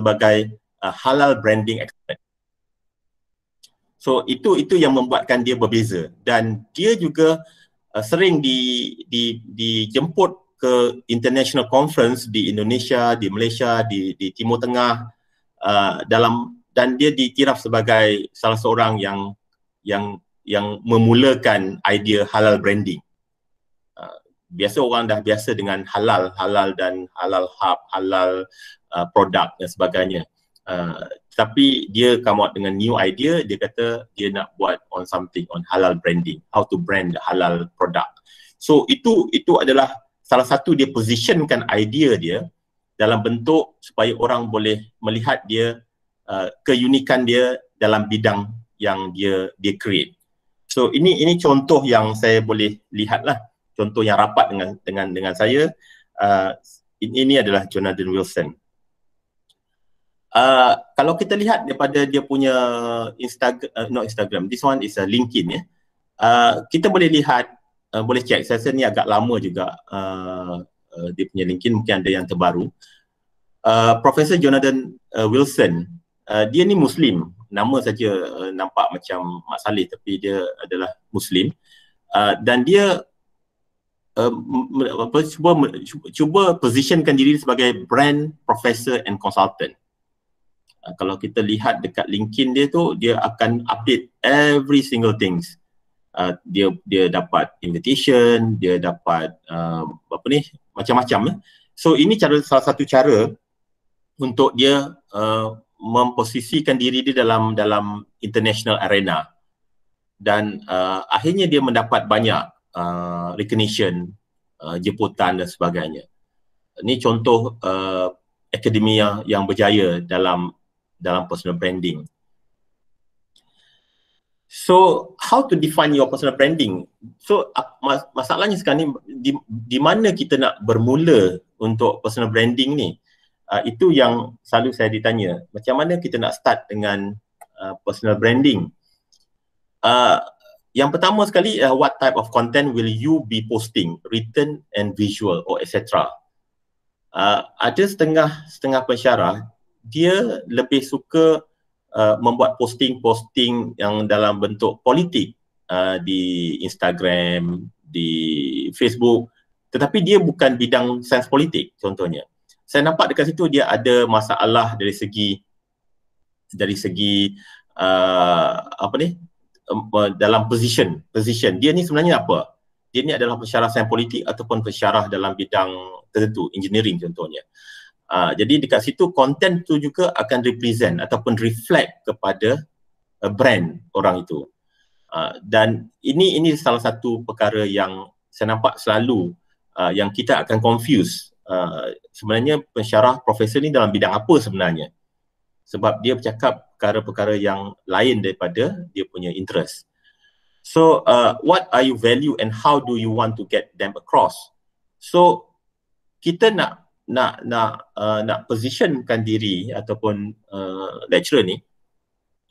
sebagai halal branding expert. So itu yang membuatkan dia berbeza, dan dia juga sering dijemput ke international conference di Indonesia, di Malaysia, di Timur Tengah, dan dia dikiraf sebagai salah seorang yang memulakan idea halal branding. Biasa orang dah biasa dengan halal dan halal hub, halal produk dan sebagainya. Tapi dia come out dengan new idea. Dia kata dia nak buat on something on halal branding, how to brand the halal product. So itu adalah salah satu dia positionkan idea dia dalam bentuk supaya orang boleh melihat dia keunikan dia dalam bidang yang dia create. So ini contoh yang saya boleh lihat lah, contoh yang rapat dengan saya. Ini adalah Jonathan Wilson. Kalau kita lihat daripada dia punya Instagram, this one is a LinkedIn ya. Kita boleh lihat, boleh cek, saya rasa ni agak lama juga dia punya LinkedIn, mungkin ada yang terbaru. Profesor Jonathan Wilson, dia ni Muslim, nama saja nampak macam Mak Saleh tapi dia adalah Muslim, dan dia cuba positionkan diri sebagai brand professor and consultant. Kalau kita lihat dekat LinkedIn dia tu, dia akan update every single things. Dia dapat invitation, dia dapat macam-macam ya. So ini salah satu cara untuk dia memposisikan diri dia dalam international arena, dan akhirnya dia mendapat banyak recognition, jemputan dan sebagainya. Ini contoh akademia yang berjaya dalam personal branding. So how to define your personal branding? So masalahnya sekarang ni di mana kita nak bermula untuk personal branding ni? Itu yang selalu saya ditanya, macam mana kita nak start dengan personal branding? Yang pertama sekali, what type of content will you be posting, written and visual or etc. Ada setengah pensyarah dia lebih suka membuat posting yang dalam bentuk politik di Instagram, di Facebook, tetapi dia bukan bidang sains politik contohnya. Saya nampak dekat situ dia ada masalah dari segi dalam position. Dia ni sebenarnya apa? Dia ni adalah pensyarah sains politik ataupun pensyarah dalam bidang tertentu, engineering contohnya. Jadi dekat situ konten tu juga akan represent ataupun reflect kepada brand orang itu. Dan ini salah satu perkara yang saya nampak selalu yang kita akan confuse. Sebenarnya pensyarah profesor ni dalam bidang apa sebenarnya? Sebab dia bercakap perkara-perkara yang lain daripada dia punya interest. So what are you value and how do you want to get them across? So kita nak positionkan diri ataupun lecturer ni,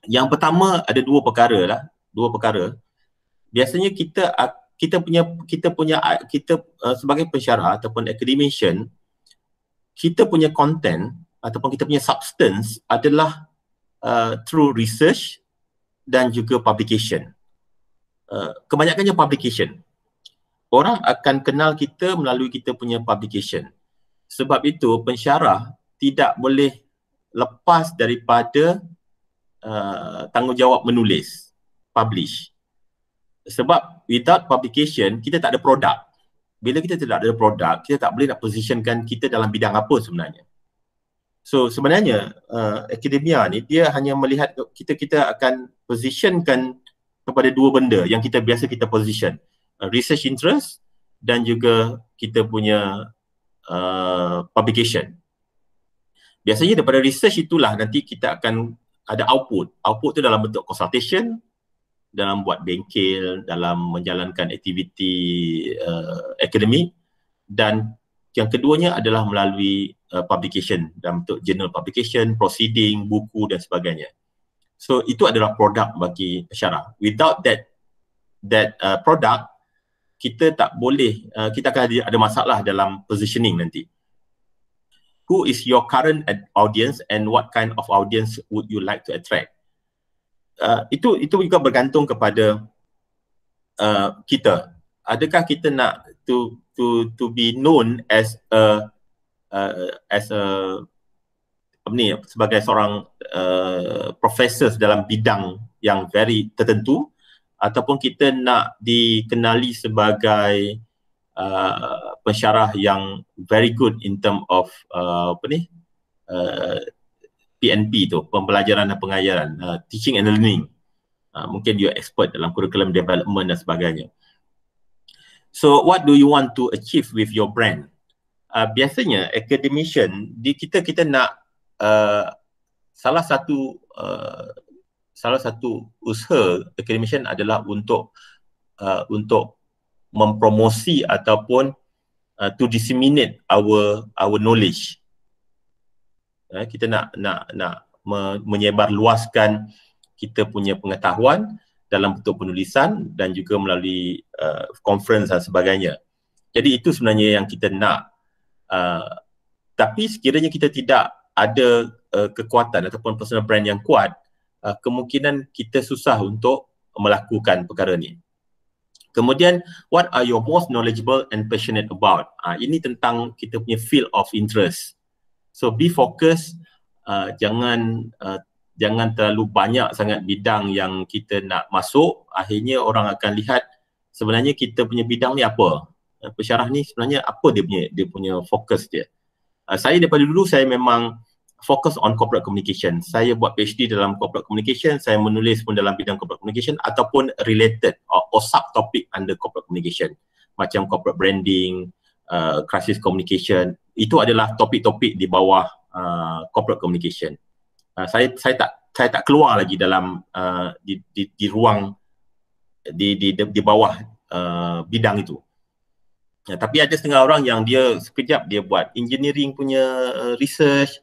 yang pertama ada dua perkara. Biasanya kita sebagai pensyarah ataupun academician, kita punya content ataupun kita punya substance adalah through research dan juga publication. Kebanyakannya publication. Orang akan kenal kita melalui kita punya publication. Sebab itu pensyarah tidak boleh lepas daripada tanggungjawab menulis, publish. Sebab without publication, kita tak ada produk. Bila kita tidak ada produk, kita tak boleh nak positionkan kita dalam bidang apa sebenarnya. So sebenarnya akademia ni dia hanya melihat kita akan positionkan kepada dua benda yang kita position. Research interest dan juga kita punya publication. Biasanya daripada research itulah nanti kita akan ada output. Output tu dalam bentuk consultation, dalam buat bengkel, dalam menjalankan aktiviti akademik, dan yang keduanya adalah melalui publication dalam bentuk journal publication, proceeding, buku dan sebagainya. So itu adalah produk bagi pensyarah. Without that product, kita tak boleh, kita akan ada masalah dalam positioning nanti. who is your current audience and what kind of audience would you like to attract. Itu juga bergantung kepada kita. Adakah kita nak to be known as a sebagai seorang profesor dalam bidang yang very tertentu, ataupun kita nak dikenali sebagai pensyarah yang very good in term of PNP tu, pembelajaran dan pengajaran, teaching and learning. Mungkin you expert dalam curriculum development dan sebagainya. So what do you want to achieve with your brand? Biasanya academician kita nak salah satu usaha academician adalah untuk mempromosi ataupun to disseminate our knowledge. Kita nak menyebar luaskan kita punya pengetahuan dalam bentuk penulisan dan juga melalui conference dan sebagainya. Jadi itu sebenarnya yang kita nak. Tapi sekiranya kita tidak ada kekuatan ataupun personal brand yang kuat, kemungkinan kita susah untuk melakukan perkara ni. Kemudian, what are you most knowledgeable and passionate about? Ini tentang kita punya field of interest. So be focused, jangan terlalu banyak sangat bidang yang kita nak masuk. Akhirnya orang akan lihat sebenarnya kita punya bidang ni apa. Pensyarah ni sebenarnya apa dia punya fokus dia. Saya daripada dulu saya memang fokus on corporate communication. Saya buat PhD dalam corporate communication, saya menulis pun dalam bidang corporate communication ataupun related or subtopic under corporate communication. Macam corporate branding, crisis communication, itu adalah topik-topik di bawah corporate communication. Saya tak keluar lagi dalam di ruang di bawah bidang itu. Tapi ada setengah orang yang dia sekejap dia buat engineering punya research,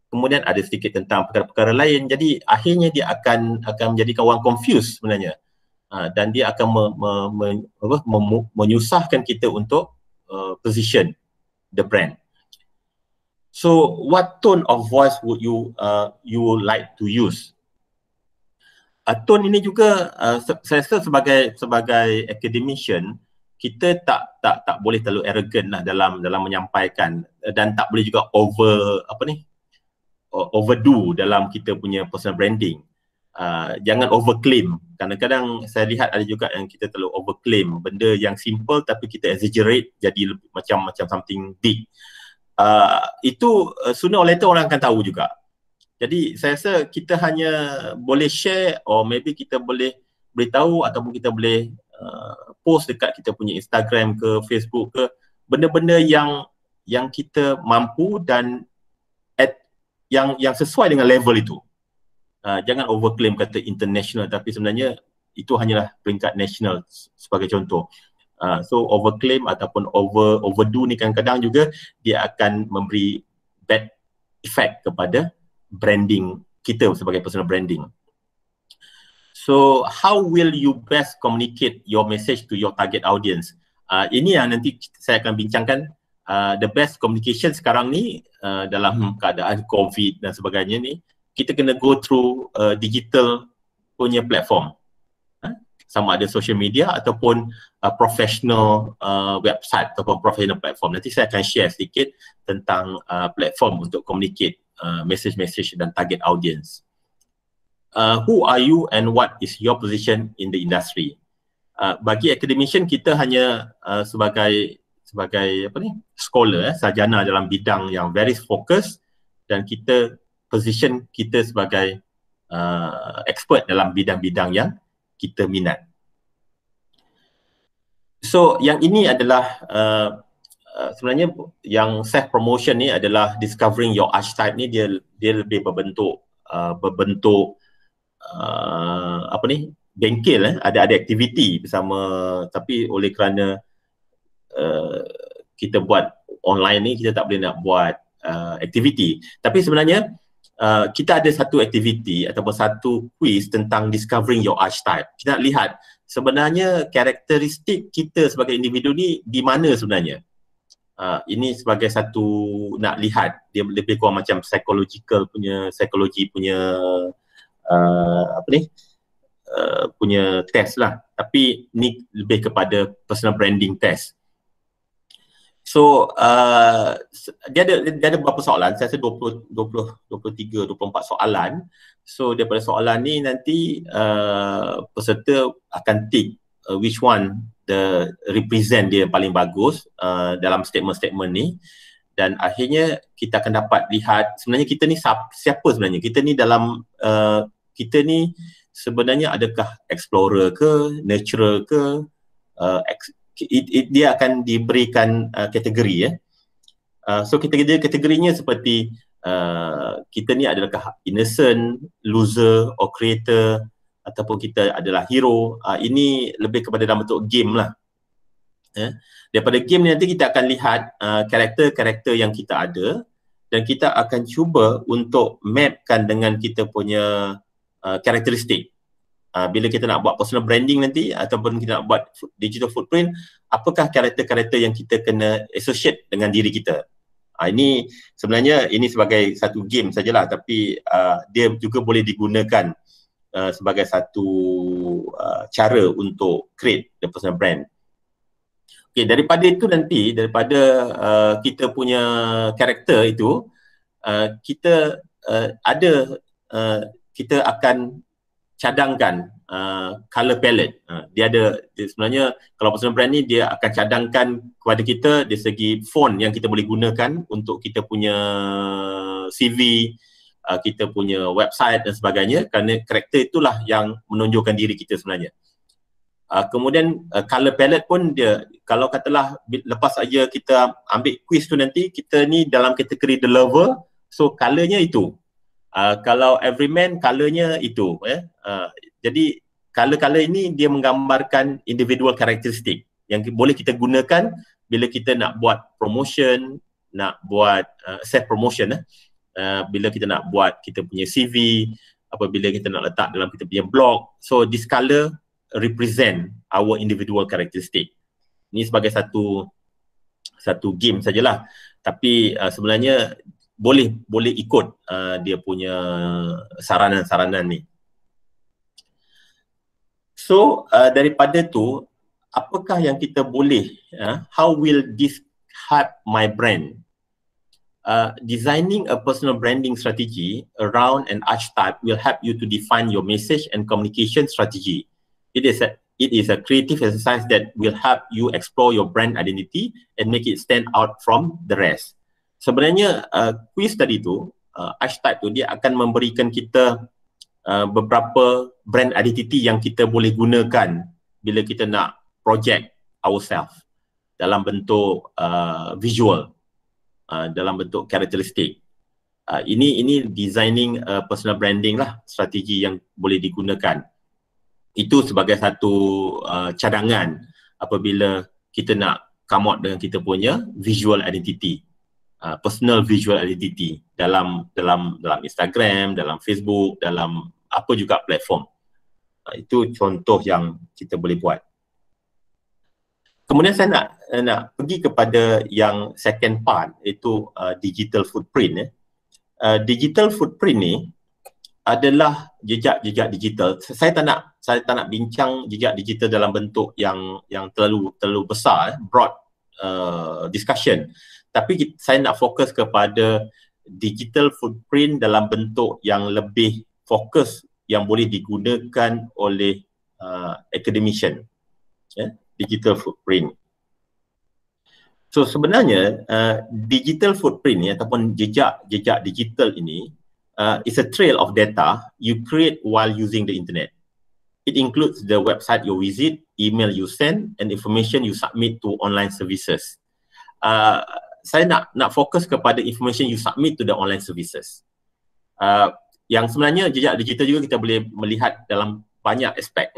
kemudian ada sedikit tentang perkara-perkara lain. Jadi akhirnya dia akan menjadikan orang confused sebenarnya, dan dia akan menyusahkan kita untuk position the brand. So what tone of voice would you like to use? Tone ini juga saya rasa sebagai academician kita tak boleh terlalu arrogant lah dalam menyampaikan, dan tak boleh juga overdo dalam kita punya personal branding. Jangan overclaim. Kadang-kadang saya lihat ada juga yang kita terlalu overclaim benda yang simple tapi kita exaggerate jadi macam something big. Itu sooner or later orang akan tahu juga. Jadi saya rasa kita hanya boleh share, or maybe kita boleh beritahu ataupun kita boleh post dekat kita punya Instagram ke Facebook ke, benda-benda yang kita mampu dan yang sesuai dengan level itu. Jangan overclaim kata international tapi sebenarnya itu hanyalah peringkat national sebagai contoh. So overclaim ataupun overdo ni kadang-kadang juga dia akan memberi bad effect kepada branding kita sebagai personal branding. So how will you best communicate your message to your target audience? Ini yang nanti saya akan bincangkan. The best communication sekarang ni dalam keadaan COVID dan sebagainya ni, kita kena go through digital punya platform. Sama ada social media ataupun professional website ataupun professional platform. Nanti saya akan share sedikit tentang platform untuk communicate message-message dan target audience. Who are you and what is your position in the industry? Bagi academician, kita hanya sebagai scholar, sarjana dalam bidang yang very focus, dan kita position kita sebagai expert dalam bidang-bidang yang kita minat. So yang ini adalah sebenarnya yang self promotion ni adalah discovering your archetype ni, dia lebih berbentuk bengkel, ada aktiviti bersama, tapi oleh kerana kita buat online ni, kita tak boleh nak buat aktiviti. Tapi sebenarnya kita ada satu aktiviti ataupun satu quiz tentang discovering your archetype. Kita nak lihat sebenarnya karakteristik kita sebagai individu ni di mana sebenarnya. Ini sebagai satu, nak lihat dia lebih kurang macam psikologi punya apa ni, punya test lah, tapi ni lebih kepada personal branding test. So dia ada beberapa soalan, saya rasa 23, 24 soalan. So daripada soalan ni nanti peserta akan tick which one the represent dia paling bagus dalam statement-statement ni, dan akhirnya kita akan dapat lihat sebenarnya kita ni siapa sebenarnya. Kita ni dalam kita ni sebenarnya adakah explorer ke, natural ke, dia akan diberikan kategori ya. So kategorinya seperti kita ni adakah innocent, loser or creator, ataupun kita adalah hero. Ini lebih kepada dalam bentuk game lah. Daripada game ni nanti kita akan lihat karakter-karakter yang kita ada, dan kita akan cuba untuk mapkan dengan kita punya karakteristik. Bila kita nak buat personal branding nanti ataupun kita nak buat digital footprint, apakah karakter-karakter yang kita kena associate dengan diri kita. Ini sebenarnya ini sebagai satu game sajalah, tapi dia juga boleh digunakan sebagai satu cara untuk create the personal brand. Okay, daripada itu nanti, daripada kita punya karakter itu, kita kita akan cadangkan color palette. Dia sebenarnya kalau personal brand ni dia akan cadangkan kepada kita dari segi font yang kita boleh gunakan untuk kita punya CV, kita punya website dan sebagainya, kerana karakter itulah yang menunjukkan diri kita sebenarnya. Kemudian color palette pun dia, kalau katalah lepas saja kita ambil quiz tu nanti, kita ni dalam kategori the lover, so colornya itu. Kalau everyman, colornya itu. Jadi color-color ini dia menggambarkan individual karakteristik yang boleh kita gunakan bila kita nak buat promotion, nak buat self promotion, bila kita nak buat kita punya CV, apabila kita nak letak dalam kita punya blog. So this color represent our individual karakteristik. Ini sebagai satu game sajalah, tapi sebenarnya boleh ikut dia punya saranan-saranan ni. So daripada tu, apakah yang kita boleh, how will this help my brand? Designing a personal branding strategy around an archetype will help you to define your message and communication strategy. It is a creative exercise that will help you explore your brand identity and make it stand out from the rest. Sebenarnya quiz tadi tu, archetype tu, dia akan memberikan kita beberapa brand identity yang kita boleh gunakan bila kita nak project ourselves dalam bentuk visual, dalam bentuk karakteristik. Ini designing personal branding lah, strategi yang boleh digunakan. Itu sebagai satu cadangan apabila kita nak come out dengan kita punya visual identity, personal visual identity dalam Instagram, dalam Facebook, dalam apa juga platform. Itu contoh yang kita boleh buat. Kemudian saya nak pergi kepada yang second part, iaitu digital footprint. Digital footprint ni adalah jejak-jejak digital. Saya tak nak bincang jejak digital dalam bentuk yang terlalu besar, broad discussion. Tapi saya nak fokus kepada digital footprint dalam bentuk yang lebih fokus, yang boleh digunakan oleh academician. Digital footprint. So sebenarnya digital footprint ni ataupun jejak digital ini is a trail of data you create while using the internet. It includes the website you visit, email you send, and information you submit to online services. Saya nak fokus kepada information you submit to the online services. Yang sebenarnya jejak digital juga kita boleh melihat dalam banyak aspek.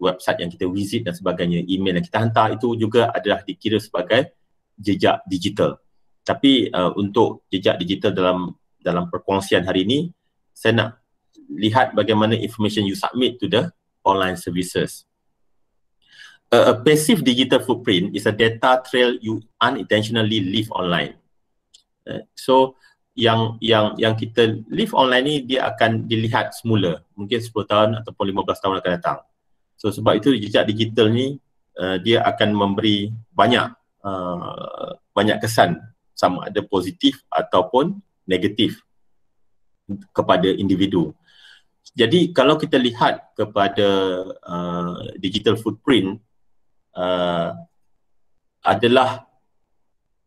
Website yang kita visit dan sebagainya, email yang kita hantar, itu juga adalah dikira sebagai jejak digital. Tapi untuk jejak digital dalam perkongsian hari ini, saya nak lihat bagaimana information you submit to the online services. A passive digital footprint is a data trail you unintentionally leave online. So yang kita leave online ni dia akan dilihat semula, mungkin 10 tahun ataupun 15 tahun akan datang. So sebab itu jejak digital ni dia akan memberi banyak kesan, sama ada positif ataupun negatif kepada individu. Jadi kalau kita lihat kepada digital footprint adalah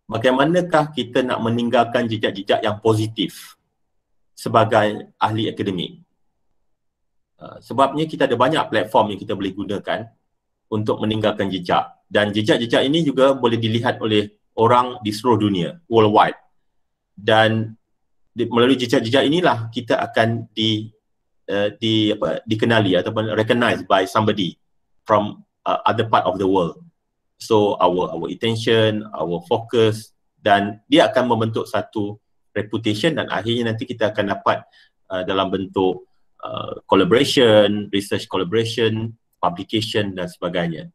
bagaimanakah kita nak meninggalkan jejak-jejak yang positif sebagai ahli akademik. Sebabnya kita ada banyak platform yang kita boleh gunakan untuk meninggalkan jejak, dan jejak-jejak ini juga boleh dilihat oleh orang di seluruh dunia, worldwide, dan melalui jejak-jejak inilah kita akan dikenali ataupun recognized by somebody from other part of the world. So our attention, our focus, dan dia akan membentuk satu reputation, dan akhirnya nanti kita akan dapat dalam bentuk collaboration, research collaboration, publication dan sebagainya.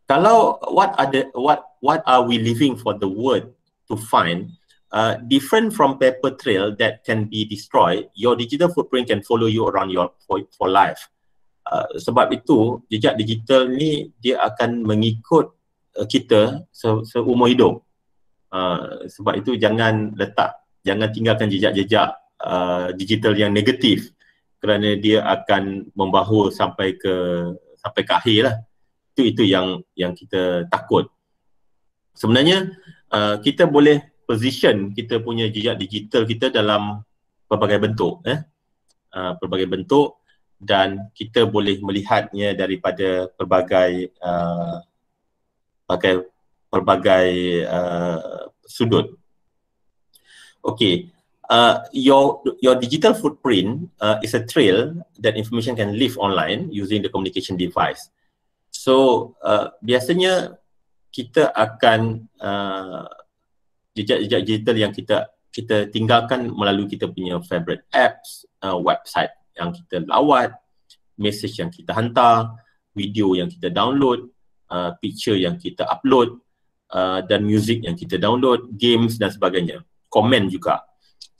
Kalau what are we leaving for the world to find, different from paper trail that can be destroyed, your digital footprint can follow you around for life. Sebab itu jejak digital ni dia akan mengikut kita seumur hidup. Sebab itu jangan tinggalkan jejak-jejak digital yang negatif, kerana dia akan membawa sampai ke akhir lah. Itu yang kita takut. Sebenarnya kita boleh position kita punya jejak digital kita dalam pelbagai bentuk, pelbagai bentuk, dan kita boleh melihatnya daripada pelbagai sudut. Okay, your digital footprint is a trail that information can live online using the communication device. So biasanya kita akan jejak-jejak digital yang kita tinggalkan melalui kita punya favorite apps, website yang kita lawat, message yang kita hantar, video yang kita download, picture yang kita upload, dan music yang kita download, games dan sebagainya, komen juga.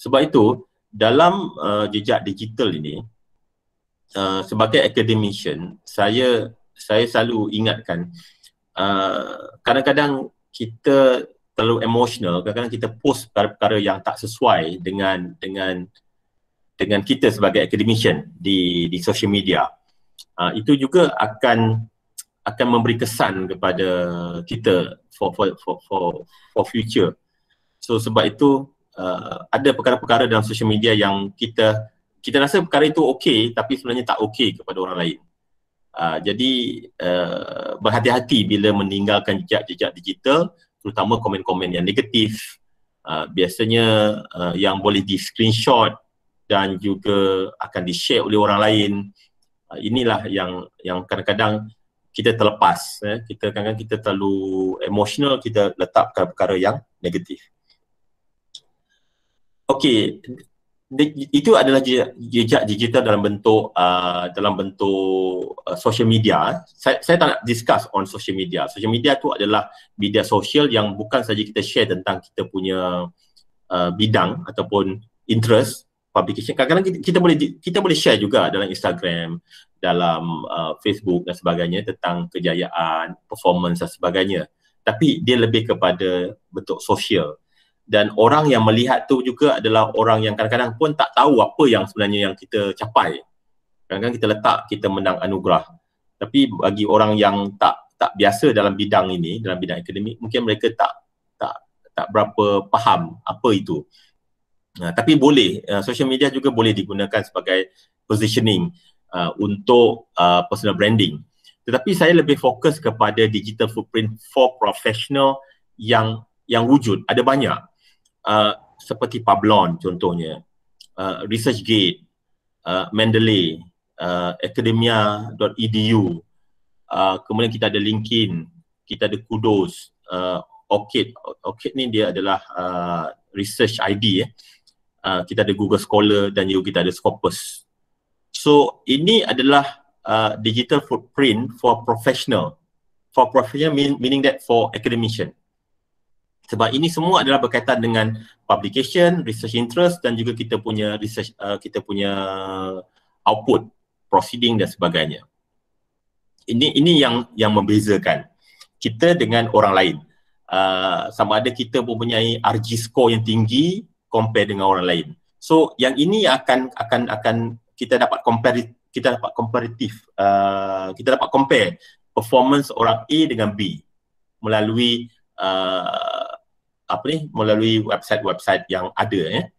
Sebab itu dalam jejak digital ini, sebagai academician, saya selalu ingatkan, kadang-kadang kita terlalu emotional, kadang-kadang kita post perkara-perkara yang tak sesuai dengan kita sebagai academician di social media. Itu juga akan memberi kesan kepada kita for future. So sebab itu ada perkara-perkara dalam social media yang kita rasa perkara itu okey, tapi sebenarnya tak okey kepada orang lain. Jadi berhati-hati bila meninggalkan jejak digital, terutama komen-komen yang negatif. Biasanya yang boleh di screenshot dan juga akan di-share oleh orang lain. Inilah yang kadang-kadang kita terlepas. Kadang-kadang kita terlalu emotional, kita letak perkara yang negatif. Okey, itu adalah jejak digital dalam bentuk social media. Saya tak nak discuss on social media. Social media tu adalah media sosial yang bukan saja kita share tentang kita punya bidang ataupun interest, publication. Kadang-kadang kita boleh share juga dalam Instagram, dalam Facebook dan sebagainya tentang kejayaan, performance dan sebagainya. Tapi dia lebih kepada bentuk sosial. Dan orang yang melihat tu juga adalah orang yang kadang-kadang pun tak tahu apa yang sebenarnya yang kita capai. Kadang-kadang kita letak kita menang anugerah. Tapi bagi orang yang tak biasa dalam bidang ini, dalam bidang akademik, mungkin mereka tak berapa faham apa itu. Tapi boleh, social media juga boleh digunakan sebagai positioning untuk personal branding. Tetapi saya lebih fokus kepada digital footprint for professional yang wujud. Ada banyak, seperti Publon contohnya, ResearchGate, Mendeley, academia.edu, kemudian kita ada LinkedIn, kita ada Kudos, ORCID ni dia adalah research ID. Kita ada Google Scholar dan juga kita ada Scopus. So ini adalah digital footprint for professional. For professional meaning that for academician. Sebab ini semua adalah berkaitan dengan publication, research interest dan juga kita punya research, kita punya output, proceeding dan sebagainya. Ini yang membezakan kita dengan orang lain. Sama ada kita mempunyai RG score yang tinggi compare dengan orang lain. So yang ini akan kita dapat comparative, kita dapat compare performance orang A dengan B melalui melalui website-website yang ada.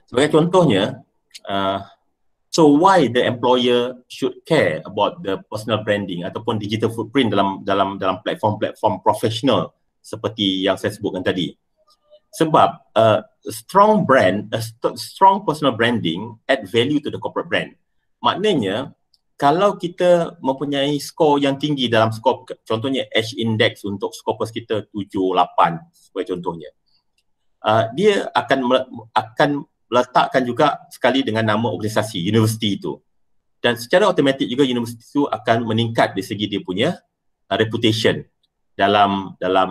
Sebagai contohnya, so why the employer should care about the personal branding ataupun digital footprint dalam platform profesional seperti yang saya sebutkan tadi. Sebab strong personal branding add value to the corporate brand. Maknanya kalau kita mempunyai skor yang tinggi dalam skor, contohnya H index untuk Scopus kita 7, 8 sebagai contohnya, dia akan letakkan juga sekali dengan nama organisasi, universiti itu. Dan secara automatik juga universiti itu akan meningkat dari segi dia punya reputation dalam THE,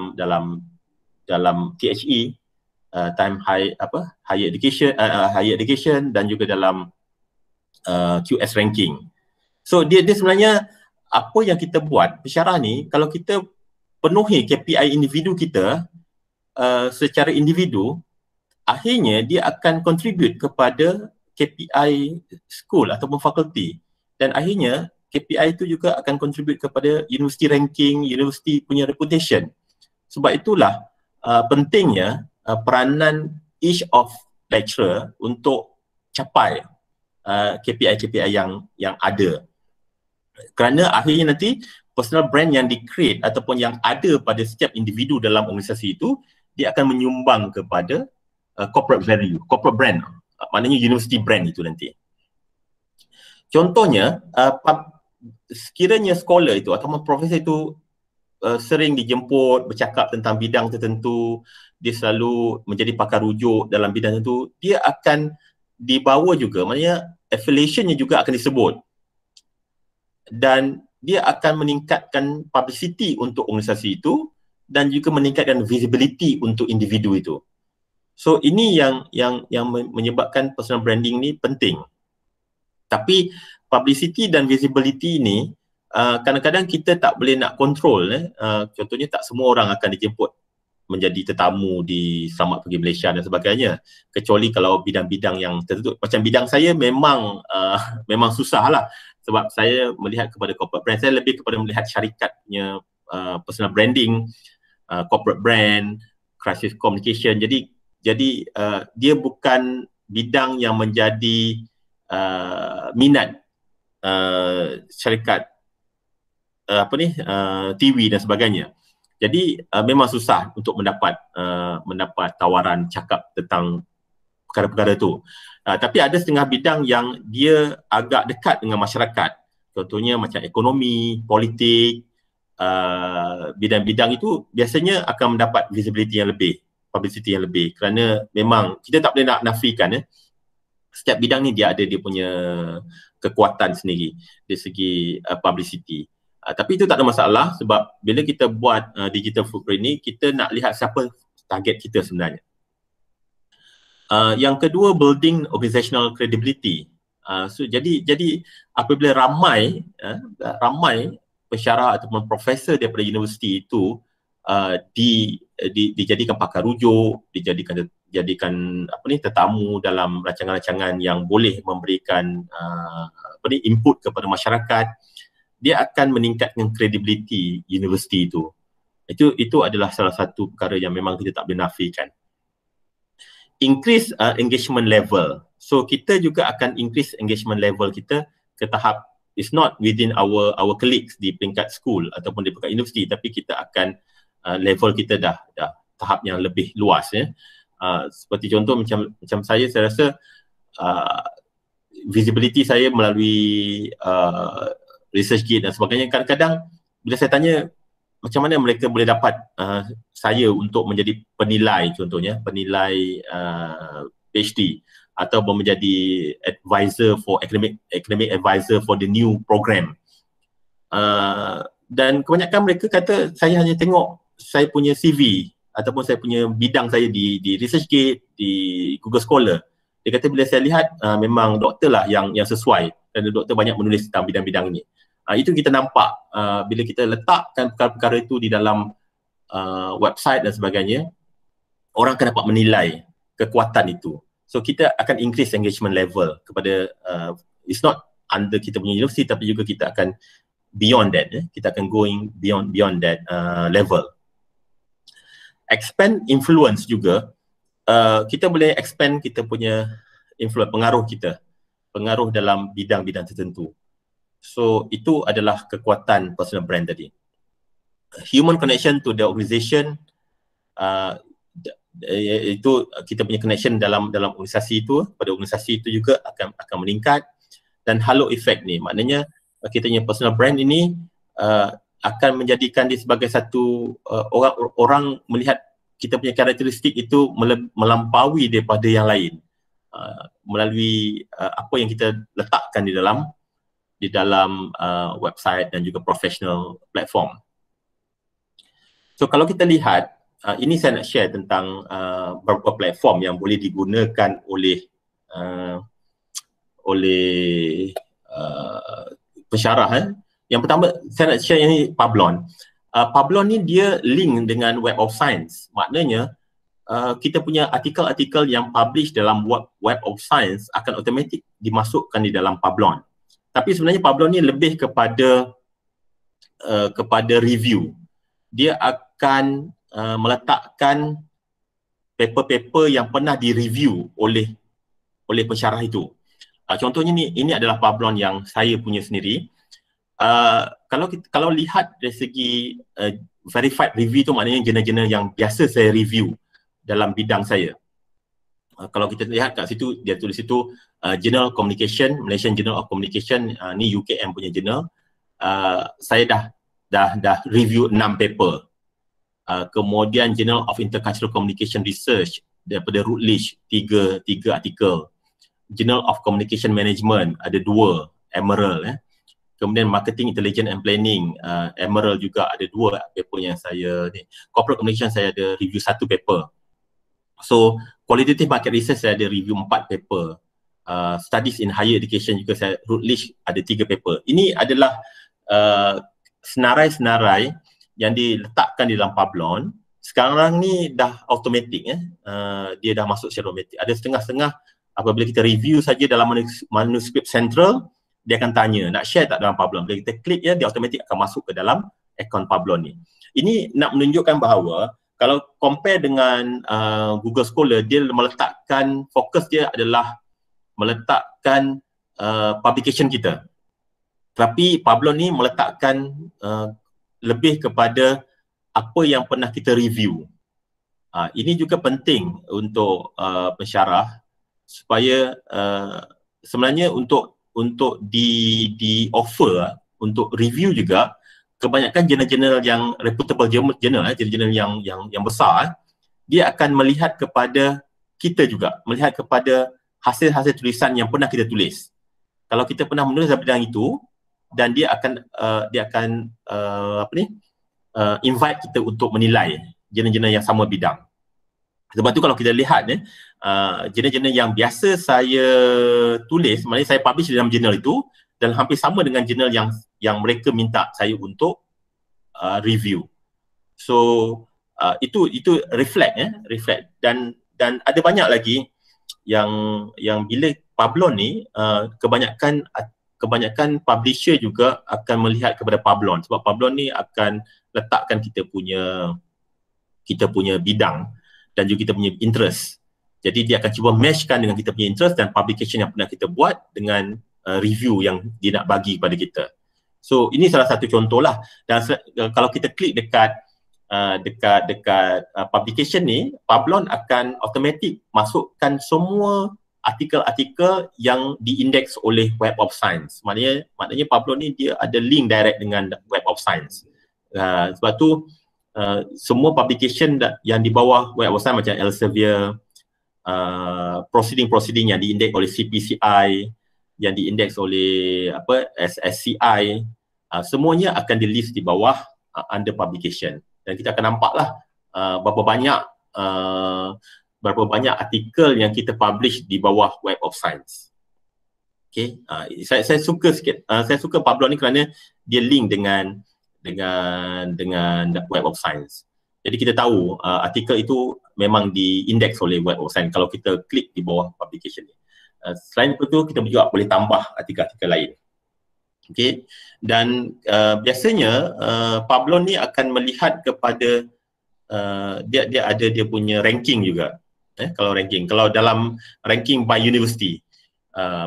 higher education dan juga dalam QS ranking. So dia sebenarnya apa yang kita buat pensyarah ni, kalau kita penuhi KPI individu kita secara individu, akhirnya dia akan contribute kepada KPI school ataupun fakulti, dan akhirnya KPI itu juga akan contribute kepada university ranking, university punya reputation. Sebab itulah pentingnya peranan each of lecturer untuk capai KPI-KPI yang ada. Kerana akhirnya nanti personal brand yang di-create ataupun yang ada pada setiap individu dalam organisasi itu, dia akan menyumbang kepada corporate value, corporate brand, maknanya university brand itu nanti. Contohnya, sekiranya scholar itu ataupun profesor itu sering dijemput bercakap tentang bidang tertentu, dia selalu menjadi pakar rujuk dalam bidang tertentu, dia akan dibawa juga, maknanya affiliationnya juga akan disebut. Dan dia akan meningkatkan publicity untuk organisasi itu dan juga meningkatkan visibility untuk individu itu. So ini yang menyebabkan personal branding ni penting. Tapi publicity dan visibility ini kadang-kadang kita tak boleh nak control. Contohnya tak semua orang akan dijemput menjadi tetamu di Selamat Pergi Malaysia dan sebagainya, kecuali kalau bidang-bidang yang tertentu. Macam bidang saya memang susah lah, sebab saya melihat kepada corporate brand. Saya lebih kepada melihat syarikatnya personal branding, corporate brand, crisis communication. Jadi dia bukan bidang yang menjadi minat syarikat TV dan sebagainya. Jadi memang susah untuk mendapat tawaran cakap tentang perkara-perkara itu. Tapi ada setengah bidang yang dia agak dekat dengan masyarakat. Contohnya macam ekonomi, politik, bidang-bidang itu biasanya akan mendapat visibility yang lebih, publicity yang lebih, kerana memang kita tak boleh nak nafikan setiap bidang ni dia ada dia punya kekuatan sendiri dari segi publicity. Tapi itu tak ada masalah, sebab bila kita buat digital footprint ni, kita nak lihat siapa target kita sebenarnya. Yang kedua, building organizational credibility. So jadi apabila ramai pensyarah ataupun profesor daripada universiti itu dijadikan pakar rujuk, dijadikan tetamu dalam rancangan-rancangan yang boleh memberikan input kepada masyarakat, dia akan meningkatkan credibility universiti itu. Itu adalah salah satu perkara yang memang kita tak boleh nafikan. Increase engagement level. So kita juga akan increase engagement level kita ke tahap, it's not within our colleagues di peringkat school ataupun di peringkat universiti, tapi kita akan level kita dah tahap yang lebih luas. Seperti contoh macam saya rasa visibility saya melalui ResearchGate dan sebagainya. Kadang-kadang bila saya tanya macam mana mereka boleh dapat saya untuk menjadi penilai, contohnya penilai PhD, atau menjadi advisor for academic advisor for the new program. Dan kebanyakan mereka kata saya hanya tengok saya punya CV ataupun saya punya bidang saya di ResearchGate, di Google Scholar. Dia kata bila saya lihat memang doktor lah yang sesuai, dan doktor banyak menulis tentang bidang-bidang ini. Itu kita nampak bila kita letakkan perkara-perkara itu di dalam website dan sebagainya, orang akan dapat menilai kekuatan itu. So kita akan increase engagement level kepada it's not under kita punya universiti, tapi juga kita akan beyond that, kita akan going beyond that level. Expand influence juga, kita boleh expand kita punya influence, pengaruh dalam bidang-bidang tertentu. So itu adalah kekuatan personal brand tadi. Human connection to the organisation, itu kita punya connection dalam organisasi itu, pada organisasi itu juga akan meningkat. Dan halo effect ni, maknanya kita punya personal brand ini akan menjadikan dia sebagai satu orang melihat kita punya karakteristik itu melampaui daripada yang lain melalui apa yang kita letakkan di dalam website dan juga professional platform. So kalau kita lihat, ini saya nak share tentang beberapa platform yang boleh digunakan oleh pensyarah. Yang pertama saya nak share ini Publon. Publon ni dia link dengan Web of Science. Maknanya kita punya artikel-artikel yang publish dalam Web of Science akan automatik dimasukkan di dalam Publon. Tapi sebenarnya Publon ni lebih kepada review. Dia akan meletakkan paper-paper yang pernah direview oleh pensyarah itu. Contohnya ini adalah Publon yang saya punya sendiri. Kalau lihat dari segi verified review tu, maknanya jurnal-jurnal yang biasa saya review dalam bidang saya. Kalau kita lihat kat situ, dia tulis situ Journal Communication, Malaysian Journal of Communication, ni UKM punya jurnal. Saya dah review 6 paper. Kemudian Journal of Intercultural Communication Research daripada Routledge 3 artikel. Journal of Communication Management ada 2, Emerald. Kemudian Marketing Intelligence and Planning, Emerald juga ada 2 paper yang saya ni. Corporate Communication saya ada review 1 paper. So Qualitative Market Research saya ada review 4 paper. Studies in Higher Education juga saya Routledge ada 3 paper. Ini adalah senarai-senarai yang diletakkan di dalam Publon. Sekarang ni dah automatic, dia dah masuk secara automatic. Ada setengah-setengah apabila kita review saja dalam manuskrip central, dia akan tanya nak share tak dalam Publon. Bila kita klik dia automatic akan masuk ke dalam akaun Publon ni. Ini nak menunjukkan bahawa kalau compare dengan Google Scholar, dia meletakkan fokus dia adalah meletakkan publication kita. Tapi Publon ni meletakkan lebih kepada apa yang pernah kita review. Ini juga penting untuk pensyarah supaya sebenarnya untuk di offer untuk review juga, kebanyakan jurnal-jurnal yang reputable jurnal yang besar, dia akan melihat kepada kita juga, melihat kepada hasil-hasil tulisan yang pernah kita tulis. Kalau kita pernah menulis dalam bidang itu, dan dia akan invite kita untuk menilai jurnal-jurnal yang sama bidang. Sebab tu kalau kita lihat jurnal-jurnal yang biasa saya tulis, maknanya saya publish dalam jurnal itu, dan hampir sama dengan jurnal yang mereka minta saya untuk review. So itu reflect dan ada banyak lagi yang bila Publon ni kebanyakan publisher juga akan melihat kepada Publon, sebab Publon ni akan letakkan kita punya bidang dan juga kita punya interest. Jadi dia akan cuba matchkan dengan kita punya interest dan publication yang pernah kita buat dengan review yang dia nak bagi kepada kita. So ini salah satu contoh lah. Dan kalau kita klik dekat publication ni, Publon akan automatic masukkan semua artikel-artikel yang diindeks oleh Web of Science. Maknanya Publon ni dia ada link direct dengan Web of Science. Sebab tu semua publication yang di bawah Web of Science macam Elsevier, proceeding yang diindeks oleh CPCI, yang diindeks oleh SSCI, semuanya akan di list di bawah under publication. Dan kita akan nampaklah berapa banyak artikel yang kita publish di bawah Web of Science. Okay, saya suka sikit, saya suka Pablo ni kerana dia link dengan Web of Science. Jadi kita tahu artikel itu memang diindeks oleh Web of Science kalau kita klik di bawah publication ni. Selain itu kita juga boleh tambah artikel-artikel lain. Okay, dan biasanya Pablo ni akan melihat kepada dia ada dia punya ranking juga. Kalau dalam ranking by university,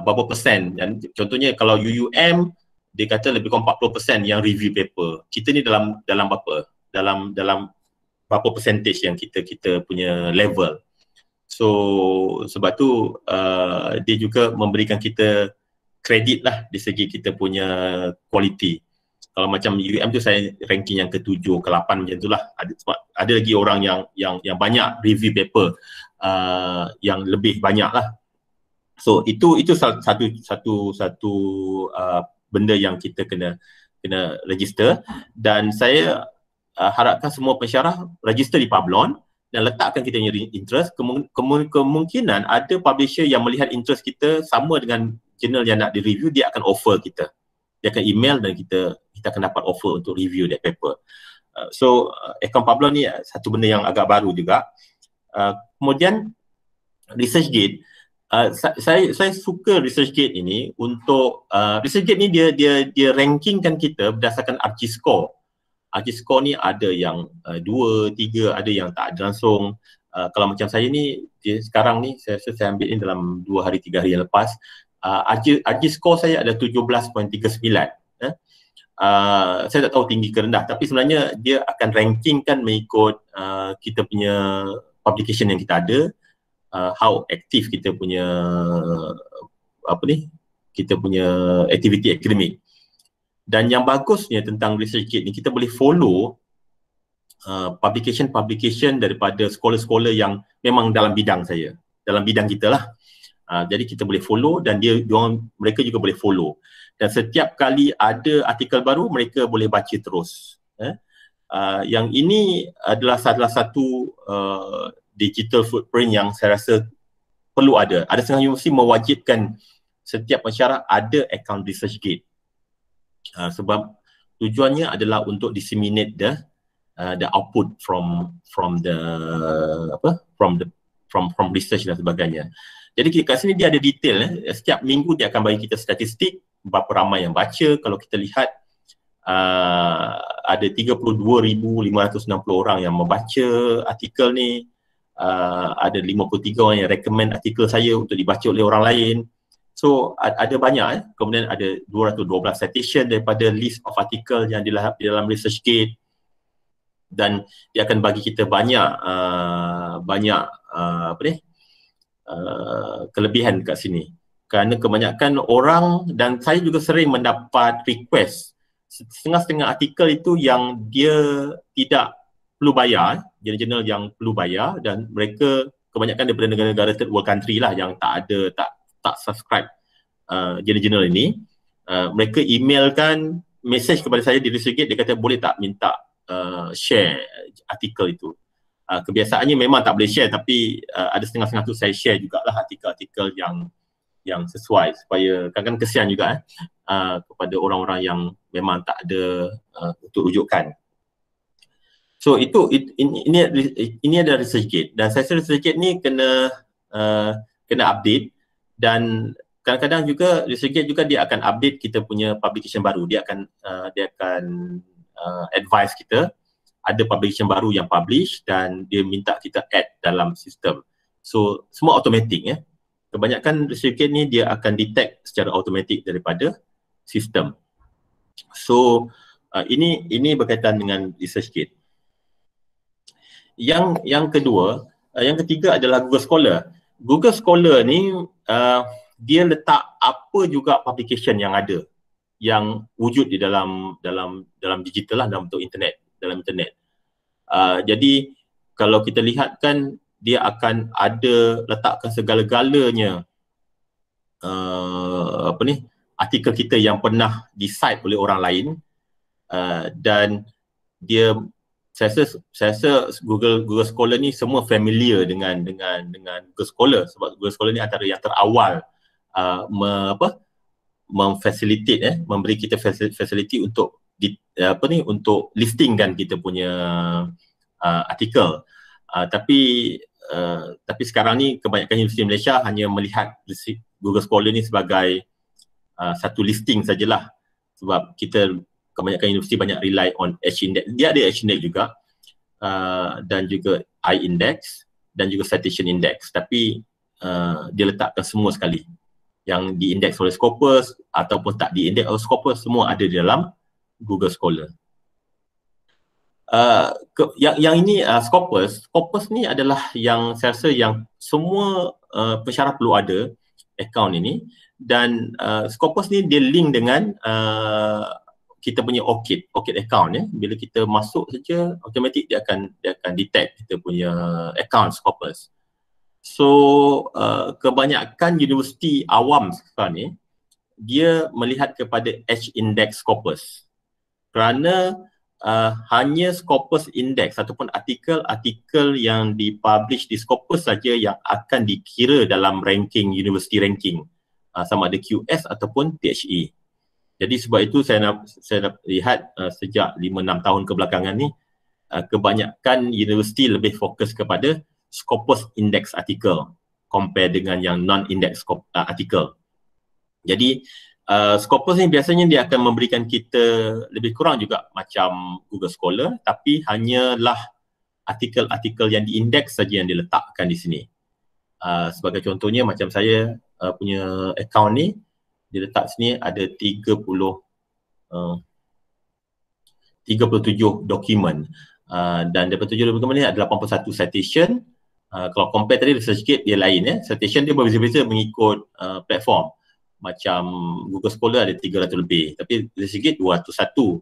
berapa persen, dan contohnya kalau UUM dia kata lebih kurang 40% yang review paper. Kita ni dalam berapa? Dalam berapa percentage yang kita punya level. So sebab tu dia juga memberikan kita kredit lah di segi kita punya quality. Kalau macam UUM tu saya ranking yang ke-7, ke-8 macam itulah. Ada lagi orang yang banyak review paper yang lebih banyak lah. So itu satu benda yang kita kena register, dan saya harapkan semua pensyarah register di Publon dan letakkan kita punya interest. Kemungkinan ada publisher yang melihat interest kita sama dengan jurnal yang nak di-review, dia akan offer kita. Dia akan email dan kita akan dapat offer untuk review that paper. So akaun Publon ni satu benda yang agak baru juga. Kemudian ResearchGate, saya suka ResearchGate ini untuk ResearchGate ni dia rankingkan kita berdasarkan ArcGIS score. ArcGIS score ni ada yang 2, 3, ada yang tak ada langsung. Kalau macam saya ni, sekarang ni saya ambil ni dalam 2 hari 3 hari yang lepas. ArcGIS score saya ada 17.39. Saya tak tahu tinggi ke rendah, tapi sebenarnya dia akan rankingkan mengikut kita punya publication yang kita ada, how aktif kita punya kita punya aktiviti akademik. Dan yang bagusnya tentang ResearchGate ni, kita boleh follow publication daripada scholar-scholar yang memang dalam bidang saya, dalam bidang kita lah. Jadi kita boleh follow dan mereka juga boleh follow. Dan setiap kali ada artikel baru, mereka boleh baca terus. Yang ini adalah salah satu digital footprint yang saya rasa perlu ada. Ada setengah universiti mewajibkan setiap pensyarah ada akaun ResearchGate. Sebab tujuannya adalah untuk disseminate the output from research dan sebagainya. Jadi kat sini dia ada detail. Setiap minggu dia akan bagi kita statistik berapa ramai yang baca. Kalau kita lihat ada 32,560 orang yang membaca artikel ni. Ada 53 orang yang recommend artikel saya untuk dibaca oleh orang lain. So ada banyak. Kemudian ada 212 citation daripada list of artikel yang di dalam ResearchGate. Dan dia akan bagi kita banyak kelebihan kat sini. Kerana kebanyakan orang, dan saya juga sering mendapat request setengah-setengah artikel itu yang dia tidak perlu bayar, jurnal-jurnal yang perlu bayar, dan mereka kebanyakan daripada negara-negara third world country lah yang tak subscribe jurnal-jurnal ini. Mereka emailkan message kepada saya di ResearchGate, dia kata boleh tak minta share artikel itu. Kebiasaannya memang tak boleh share, tapi ada setengah-setengah tu saya share jugalah artikel-artikel yang sesuai, supaya kadang-kadang kesian juga kepada orang-orang yang memang tak ada untuk rujukan. So ini ada ResearchGate, dan saya rasa ResearchGate ni kena update, dan kadang-kadang juga ResearchGate juga dia akan update kita punya publication baru. Dia akan advise kita ada publication baru yang publish, dan dia minta kita add dalam sistem. So semua automatic ya. Kebanyakan ResearchGate ni dia akan detect secara automatik daripada sistem. So ini berkaitan dengan ResearchGate. Yang kedua, yang ketiga adalah Google Scholar. Google Scholar ni dia letak apa juga publication yang ada, yang wujud di dalam digital lah, dalam bentuk internet, dalam internet. Jadi kalau kita lihat kan dia akan ada letakkan segala-galanya artikel kita yang pernah di-cite oleh orang lain, dan dia saya rasa Google Scholar ni semua familiar dengan Google Scholar, sebab Google Scholar ni antara yang terawal memfacilitate memberi kita facility untuk untuk listingkan kita punya artikel. Tapi sekarang ni kebanyakan universiti Malaysia hanya melihat Google Scholar ni sebagai satu listing sajalah, sebab kita kebanyakan universiti banyak rely on H-index. Dia ada H-index juga, dan juga I-index dan juga citation index, tapi dia letakkan semua sekali. Yang diindeks oleh Scopus ataupun tak diindeks oleh Scopus, semua ada di dalam Google Scholar. Yang ini Scopus ni adalah yang saya rasa yang semua pensyarah perlu ada akaun ini, dan Scopus ni dia link dengan kita punya ORCID account ya. Bila kita masuk saja, automatik dia akan detect kita punya account Scopus. So kebanyakan universiti awam sekarang ni dia melihat kepada H-index Scopus, kerana hanya Scopus index ataupun artikel yang dipublish di Scopus saja yang akan dikira dalam ranking university ranking, sama ada QS ataupun THE. Jadi sebab itu saya lihat sejak 5-6 tahun kebelakangan ni, kebanyakan universiti lebih fokus kepada Scopus index artikel compare dengan yang non-index artikel. Jadi Scopus ni biasanya dia akan memberikan kita lebih kurang juga macam Google Scholar, tapi hanyalah artikel-artikel yang diindeks saja yang diletakkan di sini. Sebagai contohnya macam saya punya account ni, dia letak sini ada 37 dokumen, dan daripada 7 dokumen ni ada 81 citation. Kalau compare tadi ResearchGate dia lain ya. Citation dia berbeza-beza mengikut platform. Macam Google Scholar ada 300 lebih, tapi ResearchGate 201,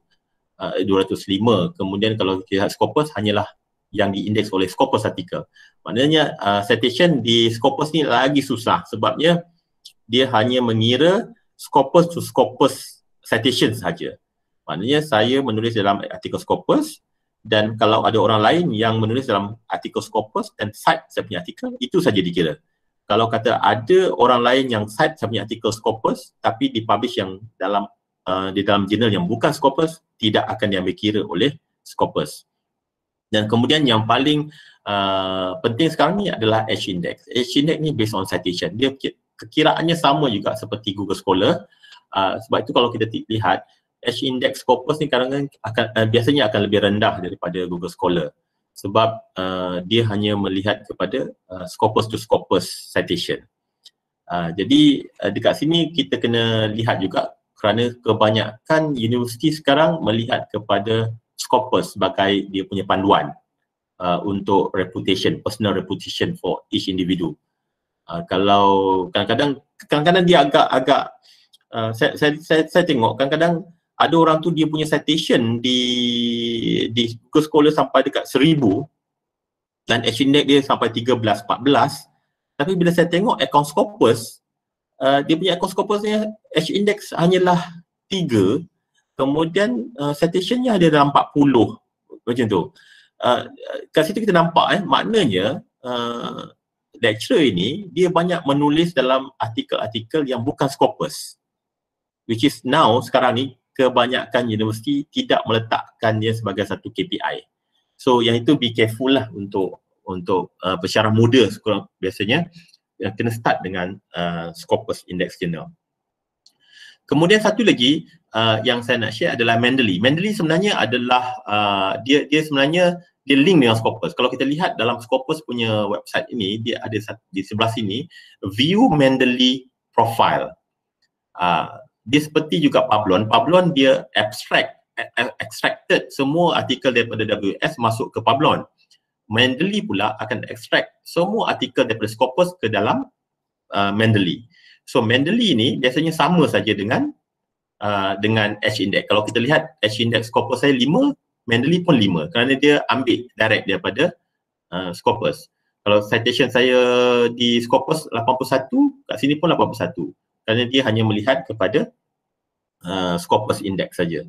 205. Kemudian kalau kita lihat Scopus hanyalah yang diindeks oleh Scopus artikel. Maknanya citation di Scopus ni lagi susah, sebabnya dia hanya mengira Scopus to Scopus citation sahaja. Maknanya saya menulis dalam artikel Scopus, dan kalau ada orang lain yang menulis dalam artikel Scopus dan cite saya punya artikel, itu saja dikira. Kalau kata ada orang lain yang cite saya punya artikel Scopus tapi dipublish yang di dalam jurnal yang bukan Scopus, tidak akan diambil kira oleh Scopus. Dan kemudian yang paling penting sekarang ni adalah H-index. H-index ni based on citation. Dia kekiraannya sama juga seperti Google Scholar. Sebab itu kalau kita lihat H-index Scopus ni kadang-kadang biasanya akan lebih rendah daripada Google Scholar, sebab dia hanya melihat kepada Scopus to Scopus citation. Jadi dekat sini kita kena lihat juga, kerana kebanyakan universiti sekarang melihat kepada Scopus sebagai dia punya panduan untuk reputation, personal reputation for each individu. Kalau kadang-kadang dia agak saya tengok kadang-kadang ada orang tu dia punya citation di Google Scholar sampai dekat 1000 dan H-index dia sampai 13, 14, tapi bila saya tengok account Scopus, dia punya account Scopus ni H-index hanyalah 3, kemudian citationnya ada dalam 40 macam tu. Kat situ kita nampak maknanya lecturer ini dia banyak menulis dalam artikel-artikel yang bukan Scopus, which is now sekarang ni kebanyakan universiti tidak meletakkannya sebagai satu KPI. So yang itu be careful lah untuk pensyarah muda biasanya kena start dengan Scopus Index Journal. Kemudian satu lagi yang saya nak share adalah Mendeley. Mendeley sebenarnya adalah dia sebenarnya dia link dengan Scopus. Kalau kita lihat dalam Scopus punya website ini, dia ada di sebelah sini view Mendeley profile. Dia seperti juga Publon. Publon dia extracted semua artikel daripada WS masuk ke Publon. Mendeley pula akan extract semua artikel daripada Scopus ke dalam Mendeley. So Mendeley ni biasanya sama saja dengan H-index. Kalau kita lihat H-index Scopus saya 5, Mendeley pun 5, kerana dia ambil direct daripada Scopus. Kalau citation saya di Scopus 81, kat sini pun 81. Kerana dia hanya melihat kepada Scopus Index saja.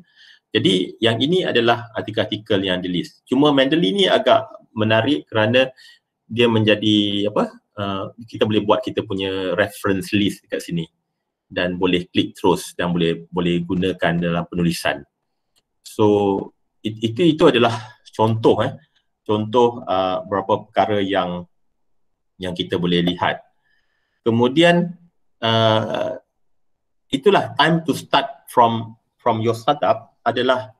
Jadi yang ini adalah artikel-artikel yang di list. Cuma Mendeley ni agak menarik kerana dia menjadi kita boleh buat kita punya reference list dekat sini dan boleh klik terus dan boleh gunakan dalam penulisan. So itu adalah contoh beberapa perkara yang kita boleh lihat. Kemudian itulah time to start from your startup adalah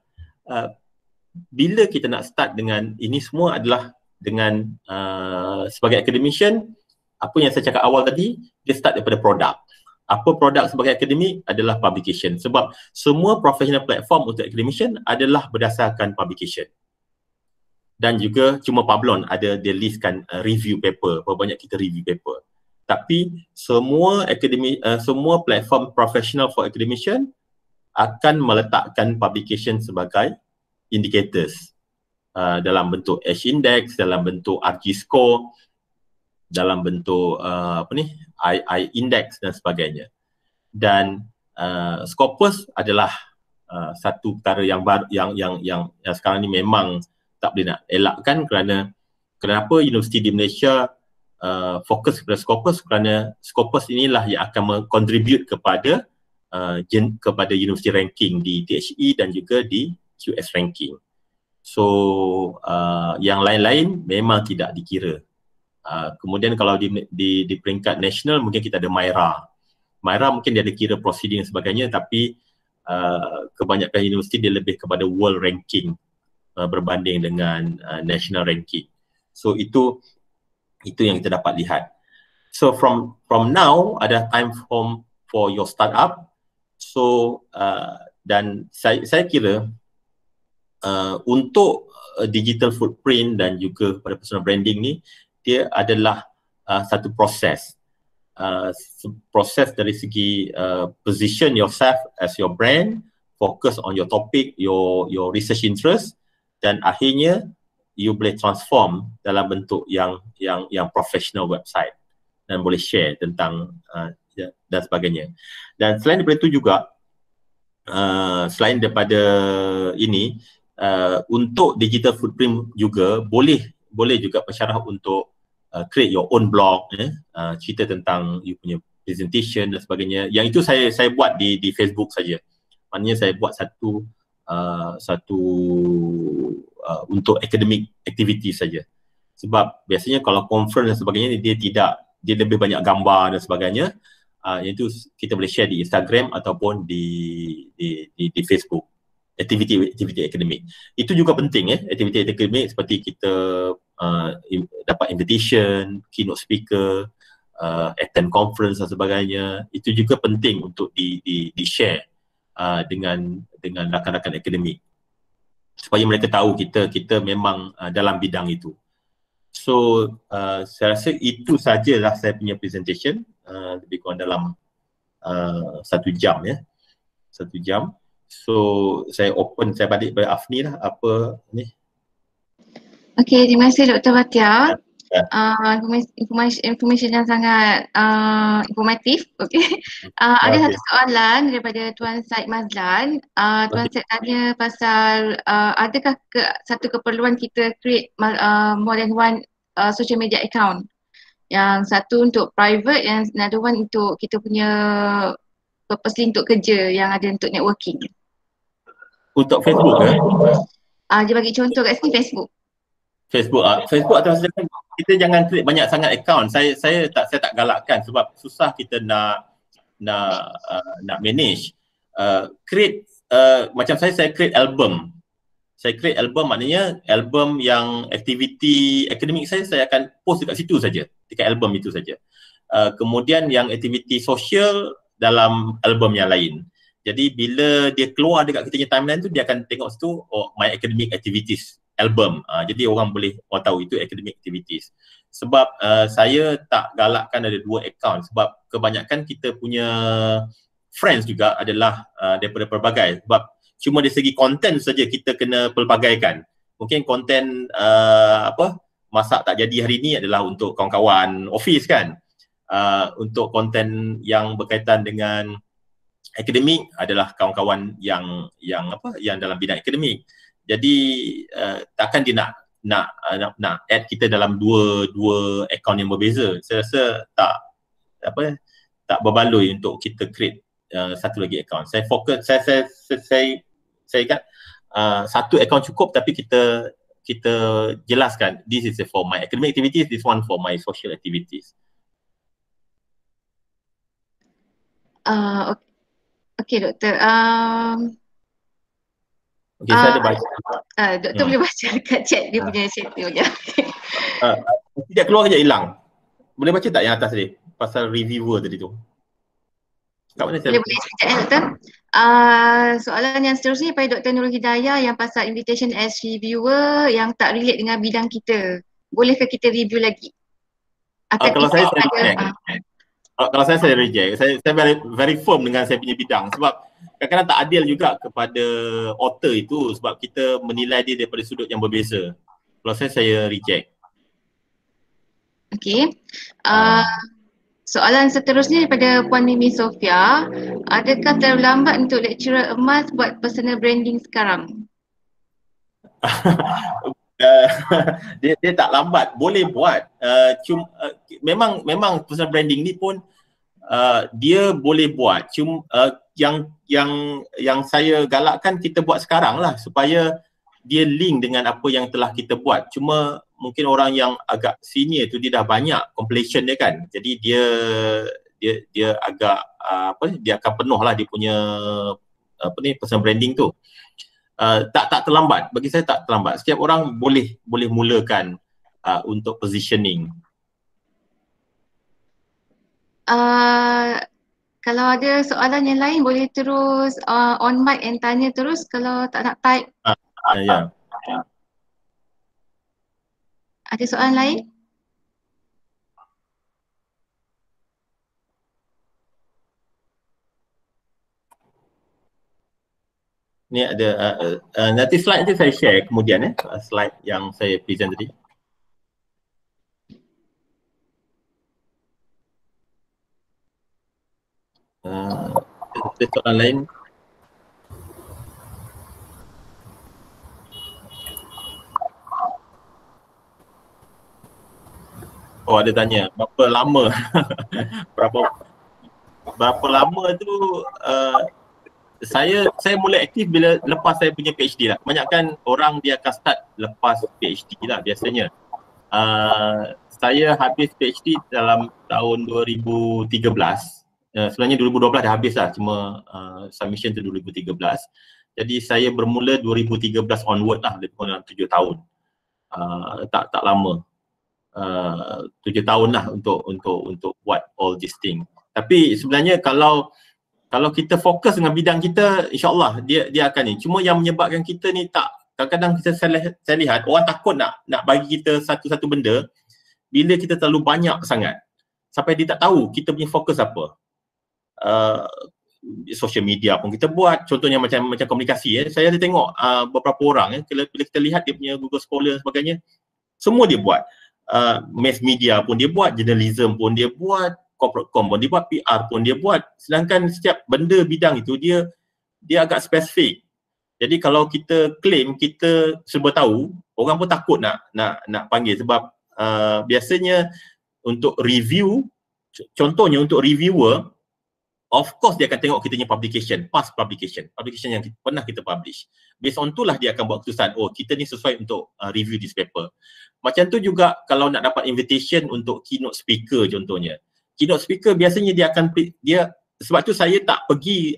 bila kita nak start dengan ini semua adalah dengan sebagai academician, apa yang saya cakap awal tadi, dia start daripada produk. Apa produk sebagai akademik adalah publication, sebab semua professional platform untuk academician adalah berdasarkan publication. Dan juga cuma Pablon ada dia listkan review paper, berapa banyak kita review paper. Tapi semua semua platform professional for academician akan meletakkan publication sebagai indicators dalam bentuk H-index, dalam bentuk RG score, dalam bentuk I-index dan sebagainya. Dan Scopus adalah satu perkara yang baru, yang sekarang ni memang tak boleh nak elakkan, kerana kenapa universiti di Malaysia fokus kepada Scopus, kerana Scopus inilah yang akan contribute kepada universiti ranking di THE dan juga di QS ranking. So yang lain-lain memang tidak dikira. Kemudian kalau di peringkat nasional mungkin kita ada MyRA. MyRA mungkin dia ada kira proceeding dan sebagainya, tapi kebanyakan universiti dia lebih kepada world ranking berbanding dengan national ranking. So itu yang kita dapat lihat. So from now ada time for your startup. So dan saya kira untuk digital footprint dan juga pada personal branding ni, dia adalah satu proses. Proses dari segi position yourself as your brand, focus on your topic, your research interest, dan akhirnya you boleh transform dalam bentuk yang professional website dan boleh share tentang dan sebagainya. Dan selain daripada itu juga, selain daripada ini, untuk digital footprint juga boleh juga pensyarah untuk create your own blog, cerita tentang you punya presentation dan sebagainya. Yang itu saya buat di Facebook saja. Maknanya saya buat satu untuk academic activity saja. Sebab biasanya kalau conference dan sebagainya dia lebih banyak gambar dan sebagainya. Yang itu kita boleh share di Instagram ataupun di Facebook. Aktiviti akademik. Itu juga penting aktiviti akademik, seperti kita dapat invitation, keynote speaker, attend conference dan sebagainya. Itu juga penting untuk di-share dengan rakan-rakan akademik, supaya mereka tahu kita memang dalam bidang itu. So saya rasa itu sajalah saya punya presentation, lebih kurang dalam 1 jam 1 jam. So saya balik kepada Afni lah, apa ni. Okey, terima kasih Dr. Batia. Information yang sangat informatif. Okey. Ada satu soalan daripada Tuan Said Mazlan. Tuan Said tanya pasal adakah satu keperluan kita create more than one social media account. Yang satu untuk private, yang another one untuk kita punya purposely untuk kerja, yang ada untuk networking. Untuk Facebook dia bagi contoh kat sini Facebook. Facebook atau kita jangan create banyak sangat account. Saya tak galakkan, sebab susah kita nak manage. Create macam saya create album. Saya create album, maknanya album yang aktiviti akademik saya akan post dekat situ saja, dekat album itu saja. Kemudian yang aktiviti sosial dalam album yang lain. Jadi bila dia keluar dekat kita punya timeline tu, dia akan tengok situ, my academic activities album. Jadi orang tahu itu academic activities. Sebab saya tak galakkan ada 2 account, sebab kebanyakan kita punya friends juga adalah daripada pelbagai. Sebab cuma dari segi konten saja kita kena pelbagaikan. Mungkin konten masak tak jadi hari ni adalah untuk kawan-kawan office kan. Untuk konten yang berkaitan dengan akademik adalah kawan-kawan yang dalam bidang akademik. Jadi takkan dia nak add kita dalam dua akaun yang berbeza. Saya rasa tak berbaloi untuk kita create satu lagi akaun. Saya fokus, saya ingat satu akaun cukup, tapi kita jelaskan this is for my academic activities, this one for my social activities. Okey Doktor. Okey, saya ada baca. Doktor boleh baca dekat chat dia punya chat tu je. Tidak keluar kejap hilang. Boleh baca tak yang atas tadi? Pasal reviewer tadi tu. Boleh sekejap ya Doktor. Soalan yang seterusnya daripada Dr. Nurul Hidayah yang pasal invitation as reviewer yang tak relate dengan bidang kita. Bolehkah kita review lagi? Kalau saya reject. Saya very firm dengan saya punya bidang, sebab kadang-kadang tak adil juga kepada author itu, sebab kita menilai dia daripada sudut yang berbeza. Kalau saya reject. Okey. Soalan seterusnya daripada Puan Mimi Sofia, adakah terlalu lambat untuk lecturer emas buat personal branding sekarang? Dia tak lambat, boleh buat. Memang personal branding ni pun dia boleh buat. Cuma yang saya galakkan kita buat sekarang lah, supaya dia link dengan apa yang telah kita buat. Cuma mungkin orang yang agak senior tu dia dah banyak completion dia kan. Jadi dia agak dia akan penuh lah dia punya personal branding tu. Tak terlambat. Bagi saya tak terlambat. Setiap orang boleh mulakan untuk positioning. Kalau ada soalan yang lain boleh terus on mic and tanya terus kalau tak nak type. Ya. Ada soalan lain? Ni ada nanti slide nanti saya share kemudian slide yang saya present tadi. Ada soalan lain? Oh, ada tanya berapa lama berapa lama tu saya mula aktif bila lepas saya punya PhD lah. Kebanyakan orang dia akan start lepas PhD lah biasanya. Saya habis PhD dalam tahun 2013. Sebenarnya 2012 dah habis lah, cuma submission tu 2013. Jadi saya bermula 2013 onward lah, lebih kurang 7 tahun. Tak lama. 7 tahun lah untuk buat all this thing. Tapi sebenarnya kalau kita fokus dengan bidang kita, insyaAllah dia akan ni. Cuma yang menyebabkan kita ni kadang-kadang saya lihat orang takut nak bagi kita satu benda bila kita terlalu banyak sangat sampai dia tak tahu kita punya fokus apa. Social media pun kita buat, contohnya macam komunikasi saya ada tengok beberapa orang bila kita lihat dia punya Google Scholar dan sebagainya, semua dia buat. Mass media pun dia buat, journalism pun dia buat, corporate com pun dia buat, PR pun dia buat. Sedangkan setiap benda bidang itu dia agak spesifik. Jadi kalau kita claim kita serba tahu, orang pun takut nak panggil, sebab biasanya untuk review, contohnya untuk reviewer, of course dia akan tengok kita punya past publication yang pernah kita publish. Based on itulah dia akan buat keputusan, oh kita ni sesuai untuk review this paper. Macam tu juga kalau nak dapat invitation untuk keynote speaker contohnya. Keynote speaker biasanya sebab tu saya tak pergi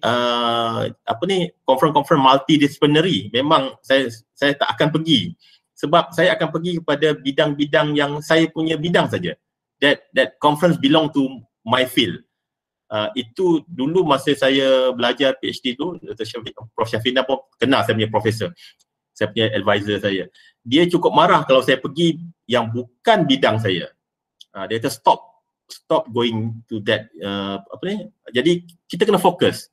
conference multidisciplinary. Memang saya tak akan pergi. Sebab saya akan pergi kepada bidang-bidang yang saya punya bidang saja. That conference belong to my field. Itu dulu masa saya belajar PhD tu, Prof. Syafina pun kenal saya punya profesor, saya punya advisor saya. Dia cukup marah kalau saya pergi yang bukan bidang saya. Dia kata stop going to that Jadi kita kena fokus.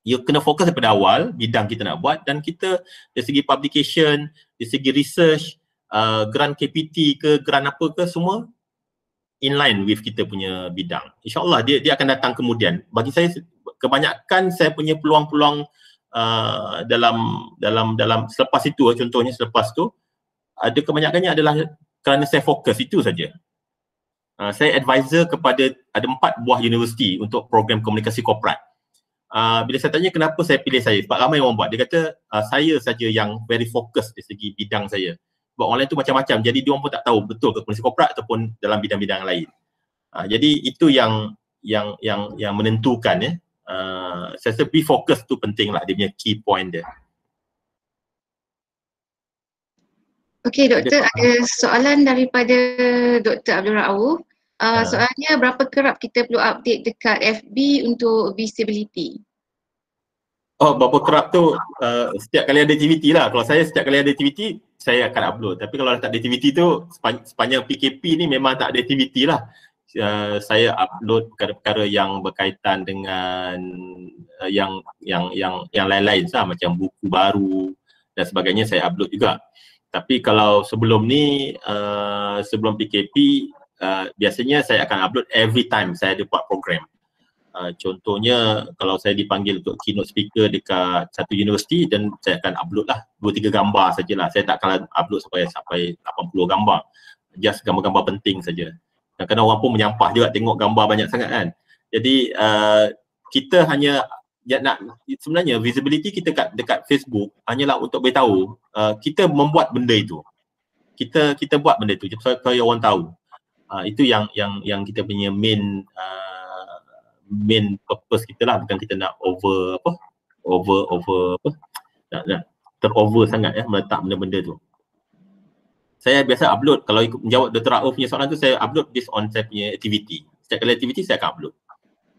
You kena fokus daripada awal bidang kita nak buat, dan kita dari segi publication, dari segi research, grant KPT ke grant apa ke semua in line with kita punya bidang. InsyaAllah dia akan datang kemudian. Bagi saya kebanyakan saya punya peluang-peluang dalam selepas itu, contohnya selepas tu ada kebanyakannya adalah kerana saya fokus itu saja. Saya advisor kepada ada 4 buah universiti untuk program komunikasi korporat. Bila saya tanya kenapa saya pilih saya, sebab ramai orang buat, dia kata saya saja yang very fokus dari segi bidang saya. Sebab orang lain tu macam-macam, jadi dia orang pun tak tahu betul ke komunikasi korporat ataupun dalam bidang-bidang lain. Jadi itu yang menentukan ya. Saya rasa be fokus tu penting lah, dia punya key point dia. Okey doktor, ada soalan daripada Dr. Abdul Rauf. Soalannya, berapa kerap kita perlu update dekat FB untuk visibility? Oh, berapa kerap tu setiap kali ada aktiviti lah. Kalau saya setiap kali ada aktiviti saya akan upload. Tapi kalau tak ada aktiviti tu sepanjang PKP ni memang tak ada aktiviti lah. Saya upload perkara-perkara yang berkaitan dengan yang lain-lain lah, macam buku baru dan sebagainya saya upload juga. Tapi kalau sebelum ni, sebelum PKP, biasanya saya akan upload every time saya ada buat program. Contohnya kalau saya dipanggil untuk keynote speaker dekat satu universiti, dan saya akan upload lah 2-3 gambar sajalah. Saya tak akan upload sampai 80 gambar. Just gambar-gambar penting saja. Kadang-kadang orang pun menyampah juga tengok gambar banyak sangat kan. Jadi kita hanya sebenarnya visibility kita dekat Facebook hanyalah untuk beritahu kita membuat benda itu. Kita buat benda itu supaya orang tahu. Itu yang kita punya main purpose kita lah, bukan kita nak nak terover sangat ya meletak benda-benda tu. Saya biasa upload, kalau menjawab Dr. Rauf punya soalan tu, saya upload based on saya punya aktiviti. Setiap kali aktiviti saya akan upload.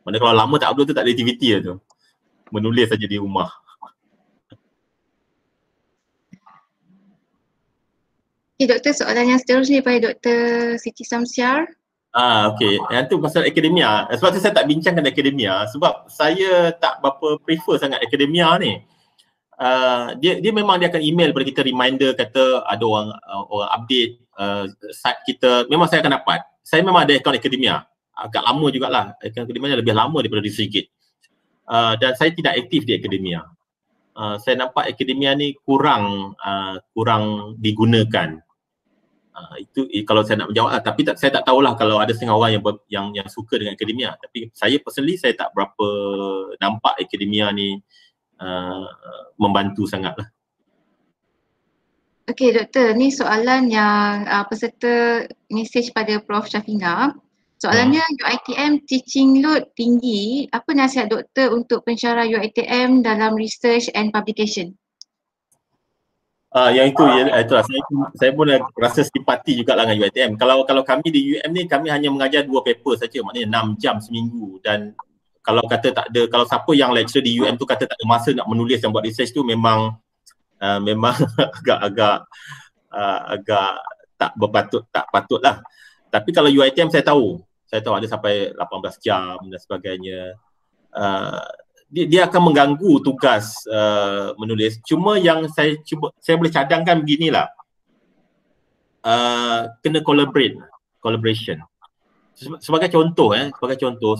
Mana kalau lama tak upload tu tak ada aktiviti lah tu. Menulis saja di rumah. Okay, doktor, soalan yang seterusnya daripada Dr. Siti Samsiar. Okey. Yang tu pasal akademia. Sebab tu saya tak bincangkan akademia sebab saya tak berapa prefer sangat akademia ni. Dia memang dia akan email kepada kita reminder, kata ada orang update site kita, memang saya akan dapat. Saya memang ada akaun akademia. Agak lama jugalah. Akaun akademia lebih lama daripada Researchgate. Dan saya tidak aktif di akademia. Saya nampak akademia ni kurang digunakan. Itu kalau saya nak menjawab lah. Tapi saya tak tahulah kalau ada setengah orang yang suka dengan akademia. Tapi saya personally saya tak berapa nampak akademia ni membantu sangatlah. Okey doktor, ni soalan yang peserta mesej pada Prof Syafina. Soalannya, UiTM teaching load tinggi, apa nasihat doktor untuk pensyarah UiTM dalam research and publication? Yang itu, itulah saya pun rasa simpati juga lah dengan UiTM. Kalau kami di UM ni, kami hanya mengajar 2 paper saja, maknanya 6 jam seminggu. Dan kalau kata tak ada, kalau siapa yang lecturer di UM tu kata tak ada masa nak menulis dan buat research tu, memang agak tak patut lah. Tapi kalau UiTM saya tahu ada sampai 18 jam dan sebagainya. Dia akan mengganggu tugas menulis. Cuma yang saya boleh cadangkan beginilah. Kena collaboration. Sebagai contoh,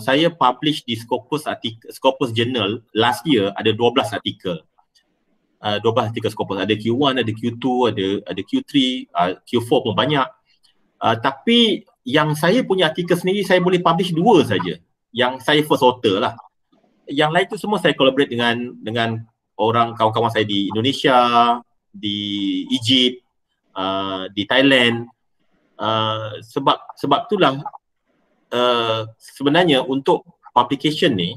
saya publish di Scopus Journal last year ada 12 artikel. 12 artikel Scopus, ada Q1, ada Q2, ada Q3, Q4 pun banyak. Tapi yang saya punya artikel sendiri saya boleh publish 2 saja. Yang saya first author lah. Yang lain tu semua saya collaborate dengan kawan-kawan saya di Indonesia, di Egypt, di Thailand. Sebab itulah sebenarnya untuk publication ni,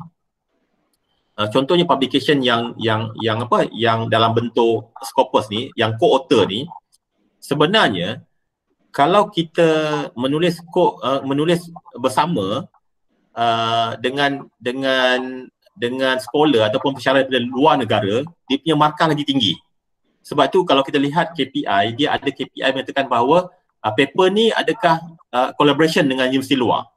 contohnya publication yang dalam bentuk Scopus ni, yang co-author ni, sebenarnya kalau kita menulis bersama dengan scholar ataupun pensyarah dari luar negara, dia punya markah lagi tinggi. Sebab tu kalau kita lihat KPI, dia ada KPI mengatakan bahawa paper ni adakah collaboration dengan universiti luar,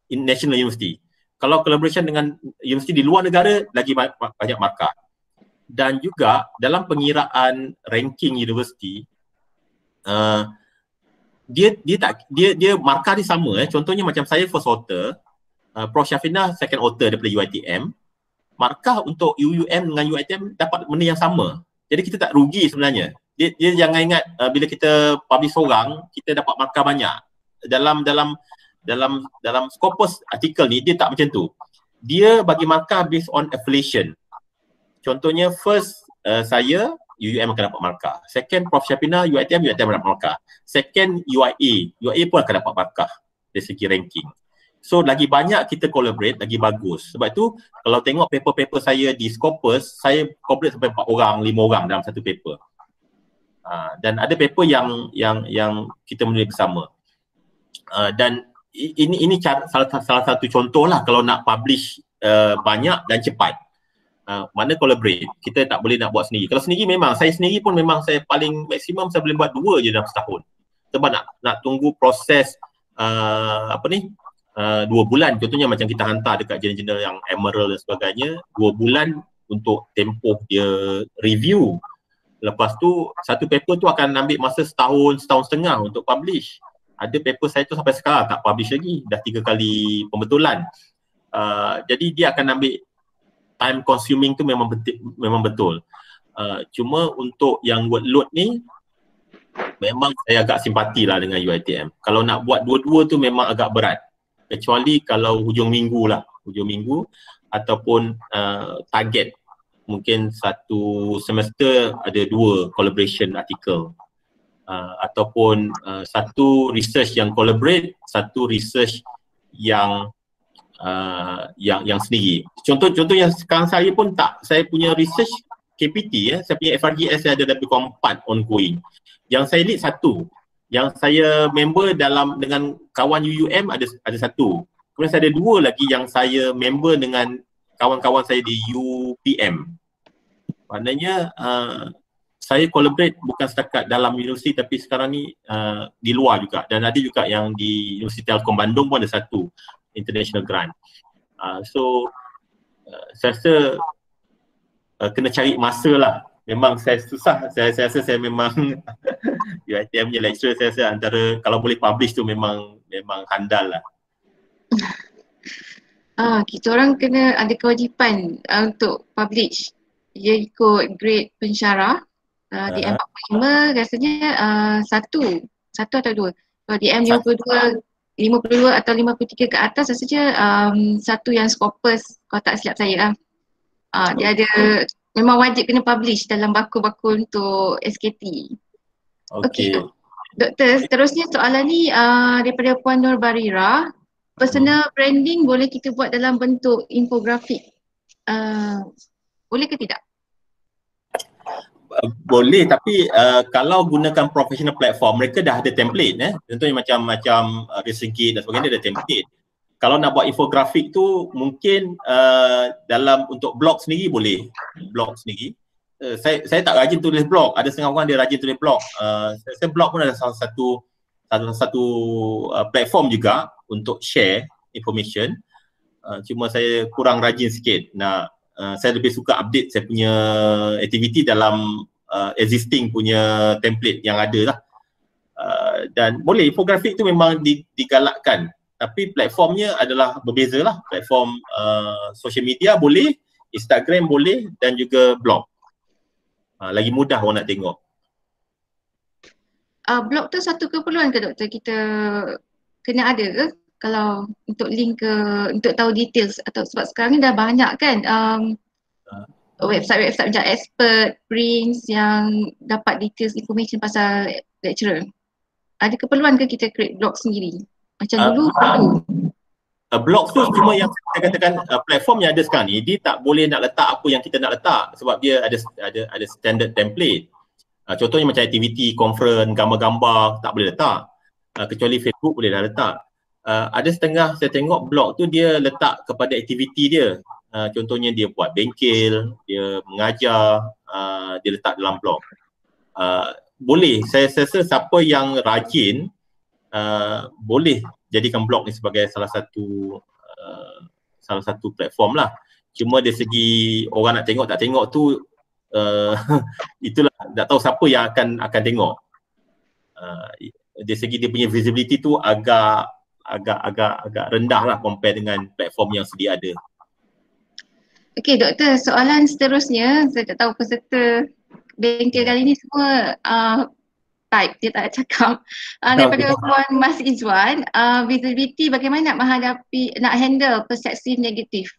national university. Kalau collaboration dengan universiti di luar negara, lagi banyak markah. Dan juga dalam pengiraan ranking universiti, dia markah dia sama. Contohnya macam saya first author, Prof Syafina second author daripada UiTM. Markah untuk UUM dengan UiTM dapat benda yang sama. Jadi kita tak rugi sebenarnya. Dia jangan ingat bila kita publish seorang, kita dapat markah banyak. Dalam Scopus artikel ni dia tak macam tu. Dia bagi markah based on affiliation. Contohnya first saya UUM akan dapat markah. Second Prof Syafina UiTM dapat markah. Second UIA pun akan dapat markah dari segi ranking. So lagi banyak kita collaborate lagi bagus. Sebab tu kalau tengok paper-paper saya di Scopus, saya collaborate sampai 4 orang, 5 orang dalam satu paper. Dan ada paper yang kita menulis bersama. Dan ini salah satu contoh lah kalau nak publish banyak dan cepat. Mana collaborate, kita tak boleh nak buat sendiri. Kalau sendiri memang, saya sendiri pun memang saya paling maksimum saya boleh buat 2 je dalam setahun. Sebab nak tunggu proses 2 bulan. Contohnya macam kita hantar dekat jurnal-jurnal yang Emerald dan sebagainya, 2 bulan untuk tempoh dia review. Lepas tu satu paper tu akan ambil masa setahun setengah untuk publish. Ada paper saya tu sampai sekarang tak publish lagi, dah 3 kali pembetulan. Jadi dia akan ambil time consuming tu memang betul. Cuma untuk yang workload ni memang saya agak simpati lah dengan UiTM. Kalau nak buat dua-dua tu memang agak berat. Kecuali kalau hujung minggu ataupun target. Mungkin satu semester ada 2 collaboration artikel. Ataupun satu research yang collaborate, satu research yang sendiri. Contoh yang sekarang saya pun saya punya research KPT saya punya FRGS saya ada lebih kurang 4 ongoing. Yang saya lead 1. Yang saya member dengan kawan UUM ada 1. Kemudian saya ada 2 lagi yang saya member dengan kawan-kawan saya di UPM. Maknanya saya collaborate bukan setakat dalam universiti tapi sekarang ni di luar juga. Dan ada juga yang di Universiti Telkom Bandung pun ada 1 international grant. Saya rasa kena cari masa lah. Memang saya susah, saya rasa saya memang UiTM punya lecturer saya rasa antara kalau boleh publish tu memang handal lah. Kita orang kena ada kewajipan untuk publish. Dia ikut grade pensyarah. Di M45 rasanya 1 atau 2. Kalau di M52 atau 53 ke atas rasanya 1 yang Scopus kalau tak silap saya lah. Dia ada memang wajib kena publish dalam baku-baku untuk SKT. Okey. Doktor, seterusnya soalan ni daripada Puan Nur Barira. Personal branding boleh kita buat dalam bentuk infografik. Boleh ke tidak? Boleh, tapi kalau gunakan professional platform, mereka dah ada template. Contohnya macam Researchgate dan sebagainya ada template. Kalau nak buat infografik tu mungkin dalam untuk blog sendiri boleh. Blog sendiri. Saya tak rajin tulis blog. Ada setengah orang dia rajin tulis blog. Saya blog pun ada salah satu platform juga untuk share information. Cuma saya kurang rajin sikit. Saya lebih suka update saya punya aktiviti dalam existing punya template yang ada lah. Dan boleh, infografik tu memang digalakkan. Tapi platformnya adalah berbeza lah. Platform social media boleh, Instagram boleh dan juga blog. Lagi mudah orang nak tengok. Blog tu satu keperluan ke doktor kita kena ada ke? Kalau untuk link ke, untuk tahu details atau sebab sekarang ni dah banyak kan website-website macam Expert, Prince yang dapat details information pasal lecturer. Ada keperluan ke kita create blog sendiri? Macam dulu perlu. Blog tu cuma yang saya katakan platform yang ada sekarang ni dia tak boleh nak letak apa yang kita nak letak sebab dia ada standard template. Contohnya macam aktiviti, conference, gambar-gambar tak boleh letak. Kecuali Facebook boleh dah letak. Ada setengah saya tengok blog tu dia letak kepada aktiviti dia. Contohnya dia buat bengkel, dia mengajar, dia letak dalam blog. Boleh, saya rasa siapa yang rajin boleh jadikan blog ni sebagai salah satu platform lah. Cuma dari segi orang nak tengok tak tengok tu itulah tak tahu siapa yang akan tengok. Dari segi dia punya visibility tu agak rendah lah compare dengan platform yang sedia ada. Okey doktor, soalan seterusnya, saya tak tahu peserta bengkel kali ni semua type, dia tak cakap. Daripada Puan Mas Izwan, visibility bagaimana nak menghadapi, nak handle persepsi negatif?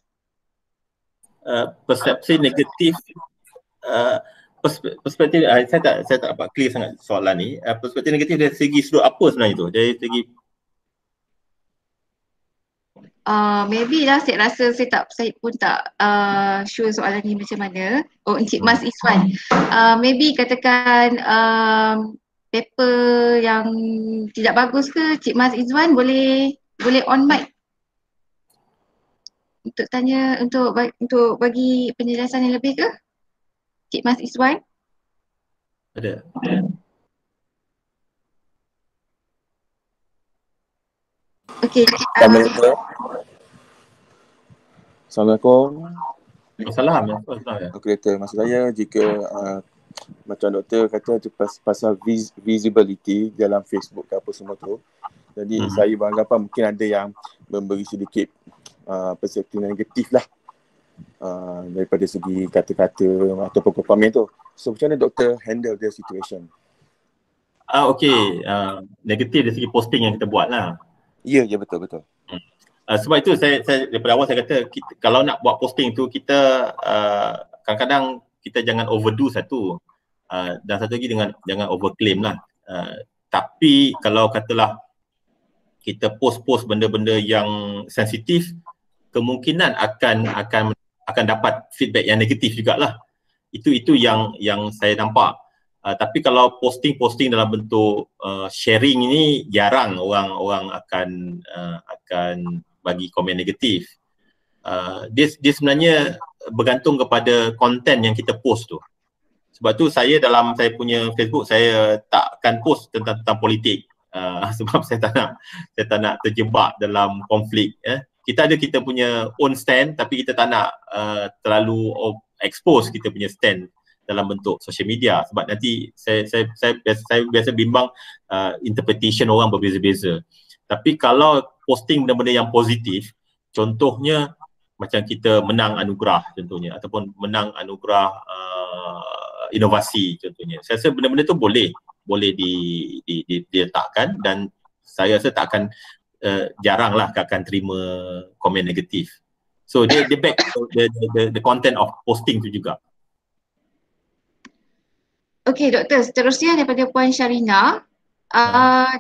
Persepsi negatif, perspektif saya tak dapat clear sangat soalan ni. Perspektif negatif dari segi sudut apa sebenarnya tu? Dari segi maybe lah saya rasa saya pun tak sure soalan ni macam mana. Oh, Encik Mas Izwan. Maybe katakan paper yang tidak bagus ke, Encik Mas Izwan boleh on mic untuk tanya, untuk bagi penjelasan yang lebih ke? Encik Mas Izwan? ada. Okey. Assalamualaikum. Assalamualaikum. Okey doktor, maksud saya jika macam doktor kata tu pasal visibility dalam Facebook ke apa semua tu. Jadi saya beranggapan mungkin ada yang memberi sedikit persepsi negatif lah daripada segi kata-kata ataupun komen tu. So macam mana doktor handle the situation? Okey, negatif dari segi posting yang kita buat lah. Ya, betul. Sebab itu saya daripada awal saya kata kalau nak buat posting tu kita kadang-kadang kita jangan overdo satu, dan satu lagi jangan overclaim lah. Tapi kalau katalah kita post benda-benda yang sensitif, kemungkinan akan dapat feedback yang negatif jugalah. Itu yang saya nampak. Tapi kalau posting dalam bentuk sharing ini jarang orang akan bagi komen negatif. Dia sebenarnya bergantung kepada konten yang kita post tu. Sebab tu saya dalam saya punya Facebook saya takkan post tentang politik. Sebab saya tak nak terjebak dalam konflik. Kita punya own stand, tapi kita tak nak terlalu expose kita punya stand dalam bentuk social media, sebab nanti saya biasa bimbang interpretation orang berbeza-beza. Tapi kalau posting benda-benda yang positif, contohnya macam kita menang anugerah contohnya, ataupun menang anugerah inovasi contohnya, saya rasa benda-benda tu boleh diletakkan, dan saya rasa tak akan jaranglah akan terima komen negatif. So dia back to the content of posting tu juga. Okey doktor, seterusnya daripada Puan Syarina,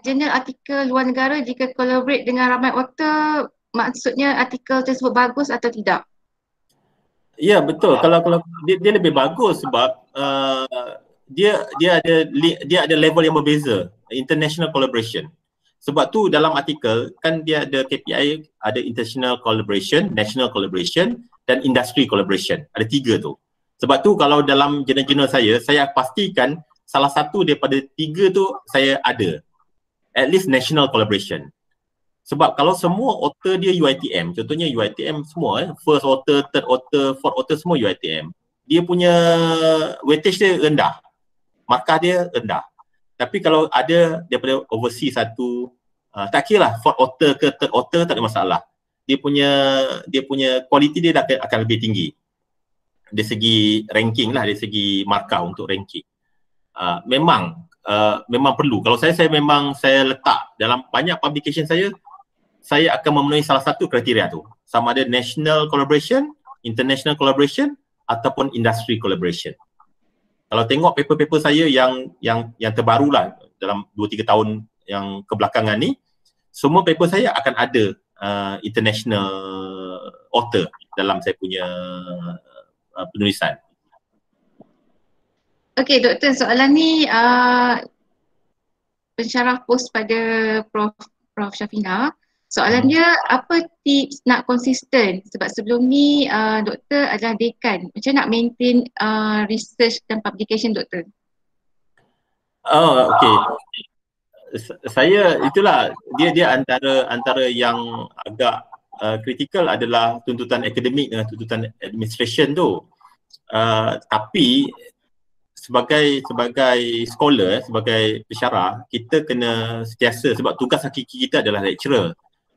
jurnal artikel luar negara jika collaborate dengan ramai author, maksudnya artikel tersebut bagus atau tidak? Ya betul, kalau dia lebih bagus sebab dia ada level yang berbeza, international collaboration. Sebab tu dalam artikel kan dia ada KPI, ada international collaboration, national collaboration dan industry collaboration. Ada 3 tu. Sebab tu kalau dalam jurnal-jurnal saya pastikan salah satu daripada 3 tu saya ada. At least national collaboration. Sebab kalau semua author dia UiTM, contohnya UiTM semua, first author, third author, fourth author semua UiTM, dia punya weightage dia rendah, markah dia rendah. Tapi kalau ada daripada overseas satu, tak kira lah fourth author ke third author, tak ada masalah. Dia punya quality dia akan lebih tinggi dari segi ranking lah, dari segi markah untuk ranking. Memang perlu. Kalau saya memang saya letak dalam banyak publication saya akan memenuhi salah satu kriteria tu. Sama ada national collaboration, international collaboration ataupun industry collaboration. Kalau tengok paper-paper saya yang terbaru lah dalam 2-3 tahun yang kebelakangan ni, semua paper saya akan ada international author dalam saya punya penulisan. Okey doktor, soalan ni pensyarah post pada Prof Syafina. Soalan dia, apa tips nak konsisten? Sebab sebelum ni doktor adalah dekan. Macam nak maintain research dan publication doktor? Okey. Saya itulah dia antara yang agak kritikal adalah tuntutan akademik dengan tuntutan administration tu. Tapi sebagai scholar, sebagai pensyarah, kita kena sentiasa, sebab tugas hakiki kita adalah lecturer.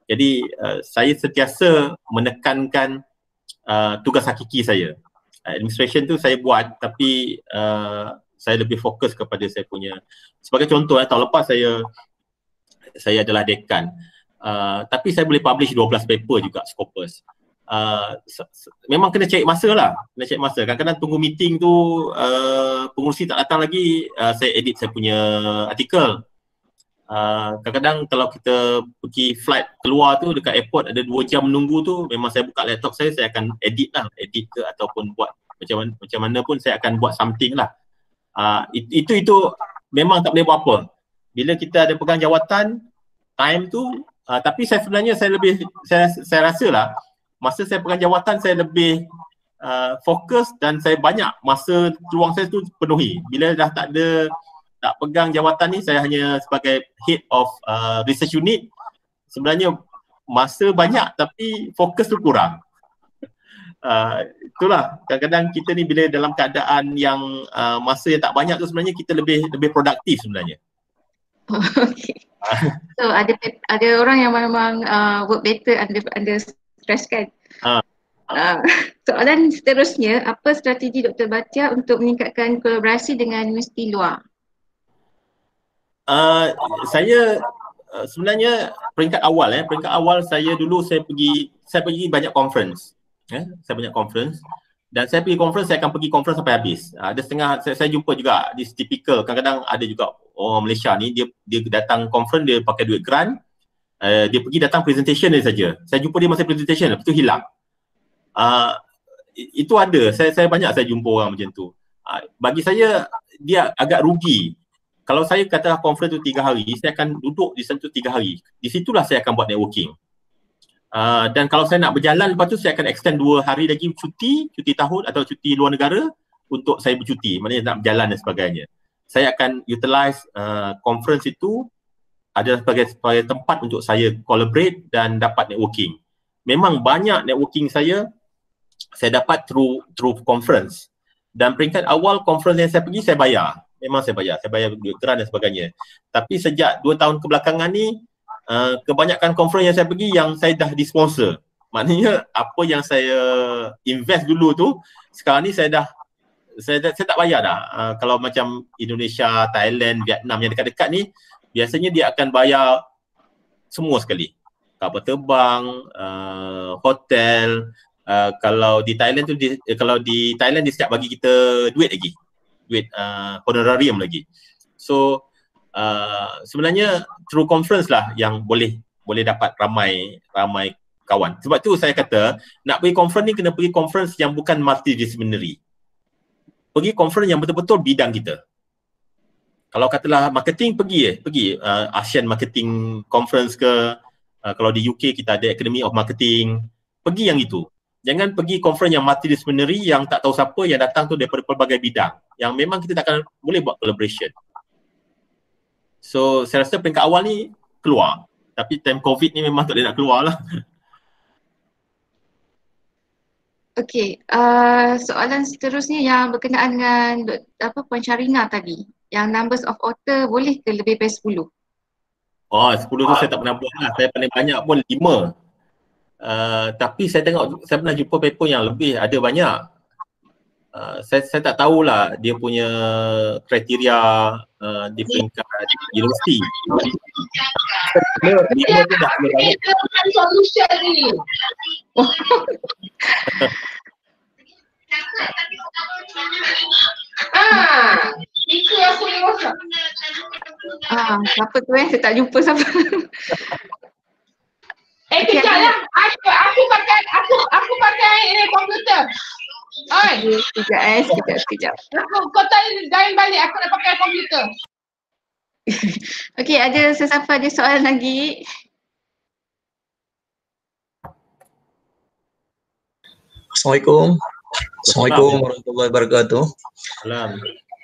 Jadi saya sentiasa menekankan tugas hakiki saya. Administration tu saya buat, tapi saya lebih fokus kepada saya punya, sebagai contoh tahun lepas saya adalah dekan, tapi saya boleh publish 12 paper juga Scopus. Memang kena cari masa lah, kena cari masa. Kadang-kadang tunggu meeting tu, pengurusi tak datang lagi, saya edit saya punya artikel. Kadang-kadang kalau kita pergi flight keluar tu, dekat airport ada 2 jam menunggu tu, memang saya buka laptop saya akan edit ke ataupun buat macam mana pun saya akan buat something lah. Itu memang tak boleh buat apa. Bila kita ada pegang jawatan, time tu, tapi saya sebenarnya saya rasa lah, masa saya pegang jawatan saya lebih fokus dan saya banyak masa luang saya tu penuhi. Bila dah tak pegang jawatan ni, saya hanya sebagai head of research unit, sebenarnya masa banyak tapi fokus tu kurang. Itulah, kadang-kadang kita ni bila dalam keadaan yang masa yang tak banyak tu, sebenarnya kita lebih produktif sebenarnya. Okay. So ada orang yang memang work better under stress kan. Soalan seterusnya, apa strategi Dr. Bhatia untuk meningkatkan kolaborasi dengan universiti luar? Saya sebenarnya peringkat awal saya pergi banyak conference. Saya banyak conference, dan saya pergi conference, saya akan pergi conference sampai habis. Ada setengah saya jumpa juga di typical, kadang-kadang ada juga orang Malaysia ni, dia datang conference, dia pakai duit grant, dia pergi datang presentation dia saja. Saya jumpa dia masa presentation, lepas tu hilang. Itu ada, saya banyak saya jumpa orang macam tu. Bagi saya dia agak rugi. Kalau saya kata conference tu 3 hari, saya akan duduk di sana 3 hari. Di situlah saya akan buat networking. Dan kalau saya nak berjalan, lepas tu saya akan extend 2 hari lagi cuti tahun atau cuti luar negara untuk saya bercuti, maknanya nak berjalan dan sebagainya. Saya akan utilize conference itu adalah sebagai tempat untuk saya collaborate dan dapat networking. Memang banyak networking saya dapat through conference. Dan peringkat awal conference yang saya pergi, saya bayar. Memang saya bayar duit grant dan sebagainya. Tapi sejak 2 tahun kebelakangan ni, kebanyakan conference yang saya pergi yang saya dah disponsor. Maknanya apa yang saya invest dulu tu, sekarang ni saya tak bayar dah. Kalau macam Indonesia, Thailand, Vietnam yang dekat-dekat ni, biasanya dia akan bayar semua sekali. Kapal terbang, hotel. Kalau di Thailand tu, dia setiap bagi kita duit lagi. Duit honorarium lagi. So sebenarnya through conference lah yang boleh dapat ramai kawan. Sebab tu saya kata nak pergi conference ni, kena pergi conference yang bukan multidisciplinary. Pergi conference yang betul-betul bidang kita. Kalau katalah marketing, pergi Asian Marketing Conference ke, kalau di UK kita ada Academy of Marketing, pergi yang itu. Jangan pergi conference yang multidisciplinary yang tak tahu siapa yang datang tu daripada pelbagai bidang, yang memang kita tak akan boleh buat collaboration. So saya rasa peringkat awal ni keluar, tapi time COVID ni memang tak boleh nak keluar lah. Okey, soalan seterusnya yang berkenaan dengan Puan Syarina tadi, yang numbers of author boleh ke lebih dari 10? 10 tu saya tak pernah buat lah, saya paling banyak pun 5. Tapi saya pernah jumpa paper yang lebih, ada banyak. Saya tak tahulah dia punya kriteria di peringkat universiti. Dia tu dah banyak. Solution ni. Itu aku ni rosak. Siapa tu saya tak jumpa siapa. Kejap lah. Aku pakai komputer. Oi. Sekejap. Kau tanya balik, aku nak pakai komputer. Okey, ada sesiapa ada soalan lagi? Assalamualaikum. Assalamualaikum warahmatullahi wabarakatuh. Salam.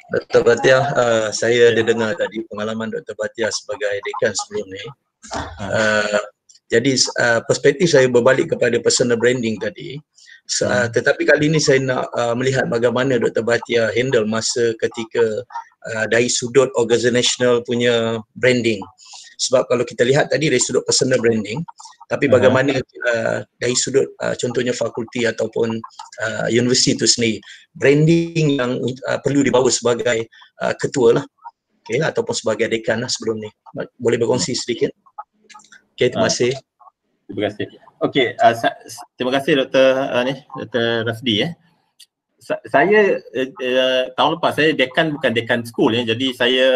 Dr. Bhatia, saya ada dengar tadi pengalaman Dr. Bhatia sebagai dekan sebelum ni. Jadi perspektif saya berbalik kepada personal branding tadi. Tetapi kali ini saya nak melihat bagaimana Dr. Bhatia handle masa ketika dari sudut organizational punya branding. Sebab kalau kita lihat tadi dari sudut personal branding, tapi bagaimana dari sudut contohnya fakulti ataupun universiti itu sendiri, branding yang perlu dibawa sebagai ketua lah, okay, ataupun sebagai dekan lah sebelum ni. Boleh berkongsi sedikit? Okay, terima kasih. Terima kasih. Okey, terima kasih Dr. Rafdi. Saya tahun lepas saya dekan bukan dekan school jadi saya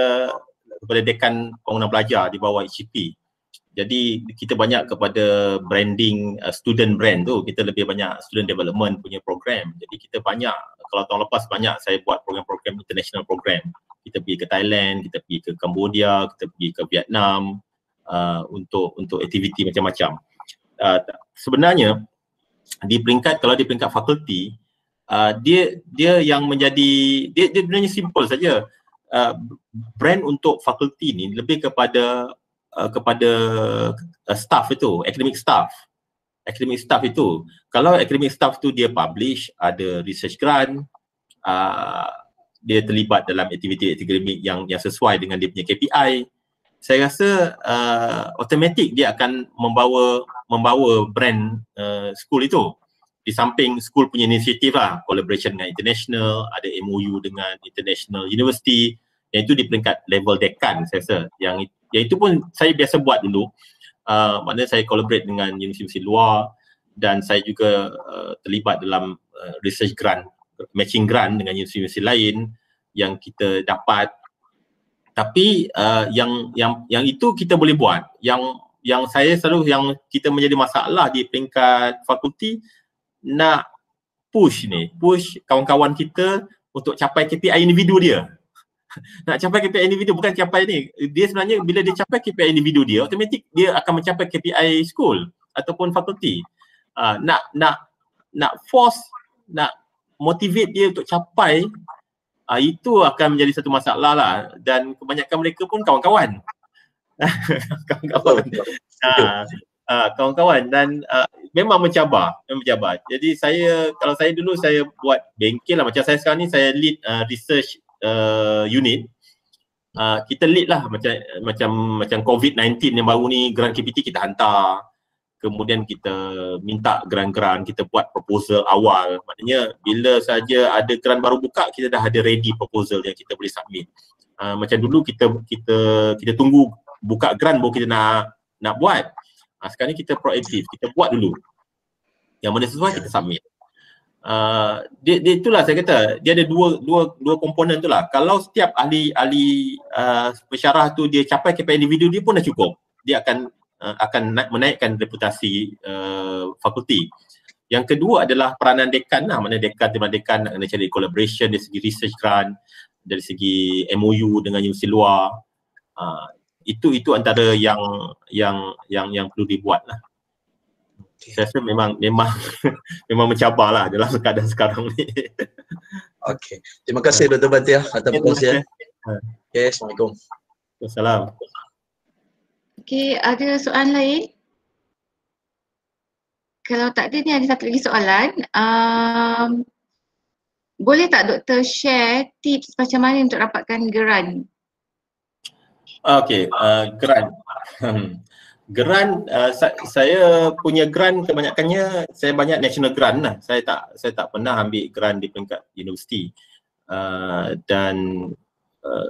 kepada dekan bangunan pelajar di bawah HCP. Jadi kita banyak kepada branding student brand tu, kita lebih banyak student development punya program. Jadi kita banyak, kalau tahun lepas banyak saya buat program-program international program. Kita pergi ke Thailand, kita pergi ke Cambodia, kita pergi ke Vietnam untuk aktiviti macam-macam. Sebenarnya kalau di peringkat fakulti dia yang menjadi dia sebenarnya simple saja. Brand untuk fakulti ni lebih kepada staff itu, academic staff itu. Kalau academic staff tu dia publish, ada research grant, dia terlibat dalam aktiviti akademik yang sesuai dengan dia punya KPI, saya rasa automatik dia akan membawa brand school itu. Di samping school punya inisiatif lah, collaboration dengan international, ada MOU dengan international university, yang itu di peringkat level dekan saya rasa. Yang itu pun saya biasa buat dulu. Maknanya saya collaborate dengan universiti luar dan saya juga terlibat dalam research grant, matching grant dengan universiti lain yang kita dapat. Tapi yang itu kita boleh buat. Yang saya selalu yang kita menjadi masalah di peringkat fakulti, nak push kawan-kawan kita untuk capai KPI individu dia. Nak capai KPI individu, bukan capai ni. Dia sebenarnya bila dia capai KPI individu dia, automatik dia akan mencapai KPI school ataupun fakulti. Nak force, nak motivate dia untuk capai, itu akan menjadi satu masalah lah. Dan kebanyakan mereka pun kawan-kawan. Kawan-kawan dan memang mencabar. Jadi kalau saya dulu saya buat bengkel lah, macam saya sekarang ni saya lead research unit. Kita lead lah macam COVID-19 yang baru ni, grant KPT kita hantar, kemudian kita minta grant-grant, kita buat proposal awal. Maknanya bila saja ada grant baru buka, kita dah ada ready proposal yang kita boleh submit. Macam dulu kita tunggu buka grant baru kita nak buat. Sekarang ni kita proaktif, kita buat dulu. Yang mana sesuai kita submit. Dia itulah saya kata, dia ada dua komponen tu lah. Kalau setiap ahli pensyarah tu dia capai KPI individu, dia pun dah cukup. Dia akan menaikkan reputasi fakulti. Yang kedua adalah peranan dekan lah. Mana dekan nak kena cari collaboration dari segi research grant, dari segi MOU dengan universiti luar. Itu antara yang perlu dibuat lah. Saya rasa memang memang mencabar lah dalam keadaan sekarang ni. Okey. Terima kasih Dr. Bhatia atas perkongsian. Okey, Assalamualaikum. Assalamualaikum. Okey, ada soalan lain? Kalau tak ada, ni ada satu lagi soalan. Boleh tak Doktor share tips macam mana untuk dapatkan grant? Okey, grant. Grant, saya punya grant kebanyakannya saya banyak national grant lah. Saya tak pernah ambil grant di peringkat universiti. Dan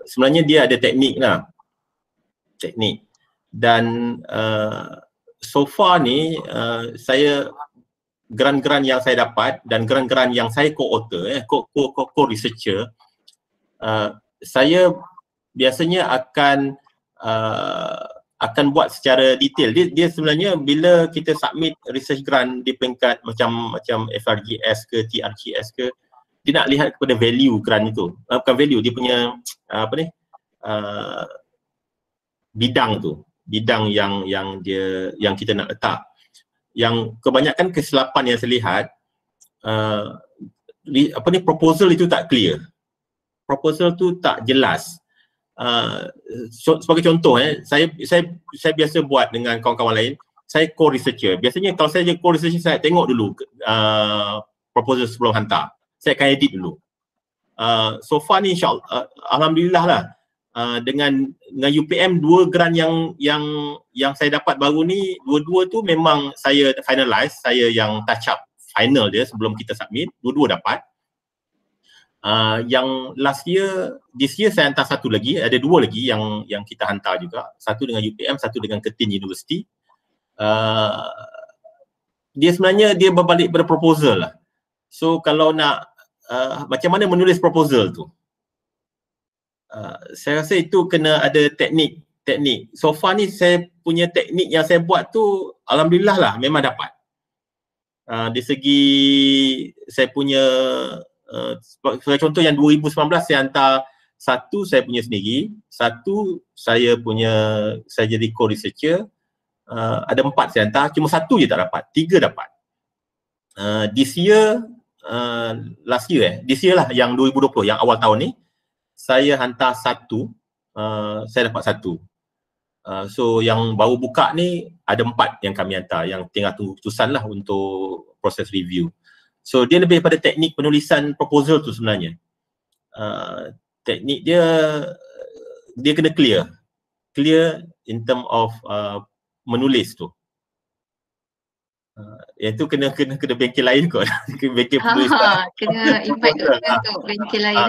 sebenarnya dia ada teknik lah. Teknik. Dan so far ni saya grant-grant yang saya dapat dan grant-grant yang saya co-author, co-researcher, saya biasanya akan buat secara detail. Dia sebenarnya bila kita submit research grant di peringkat macam FRGS ke TRGS ke, dia nak lihat kepada value grant itu. Bukan value, dia punya bidang tu. Bidang yang kita nak letak. Yang kebanyakan kesilapan yang saya lihat, proposal itu tak clear. Proposal tu tak jelas. Sebagai contoh, saya biasa buat dengan kawan-kawan lain, saya co-researcher. Biasanya kalau saya jadi co-researcher, saya tengok dulu proposal sebelum hantar. Saya akan edit dulu. So far ni insyaAllah, alhamdulillah lah, dengan UPM 2 grant yang saya dapat baru ni, dua-dua tu memang saya finalize, saya yang touch up final dia sebelum kita submit, dua-dua dapat. Yang last year, this year saya hantar satu lagi, ada 2 lagi yang kita hantar juga, satu dengan UPM, satu dengan Curtin University. Dia sebenarnya dia berbalik pada proposal lah. So kalau nak macam mana menulis proposal tu, saya rasa itu kena ada teknik. So far ni saya punya teknik yang saya buat tu alhamdulillah lah memang dapat. Dari segi saya punya sebagai contoh yang 2019 saya hantar satu saya punya sendiri, satu saya jadi co-researcher, ada 4 saya hantar, cuma 1 je tak dapat, 3 dapat. This year, last year this year lah yang 2020, yang awal tahun ni saya hantar 1, saya dapat 1. So yang baru buka ni ada 4 yang kami hantar, yang tinggal tunggu keputusan lah untuk proses review. So dia lebih pada teknik penulisan proposal tu sebenarnya. Teknik dia kena clear in term of menulis tu. Itu kena bengkel lain kot. Bengkel penulisan. Kena invite untuk bengkel lain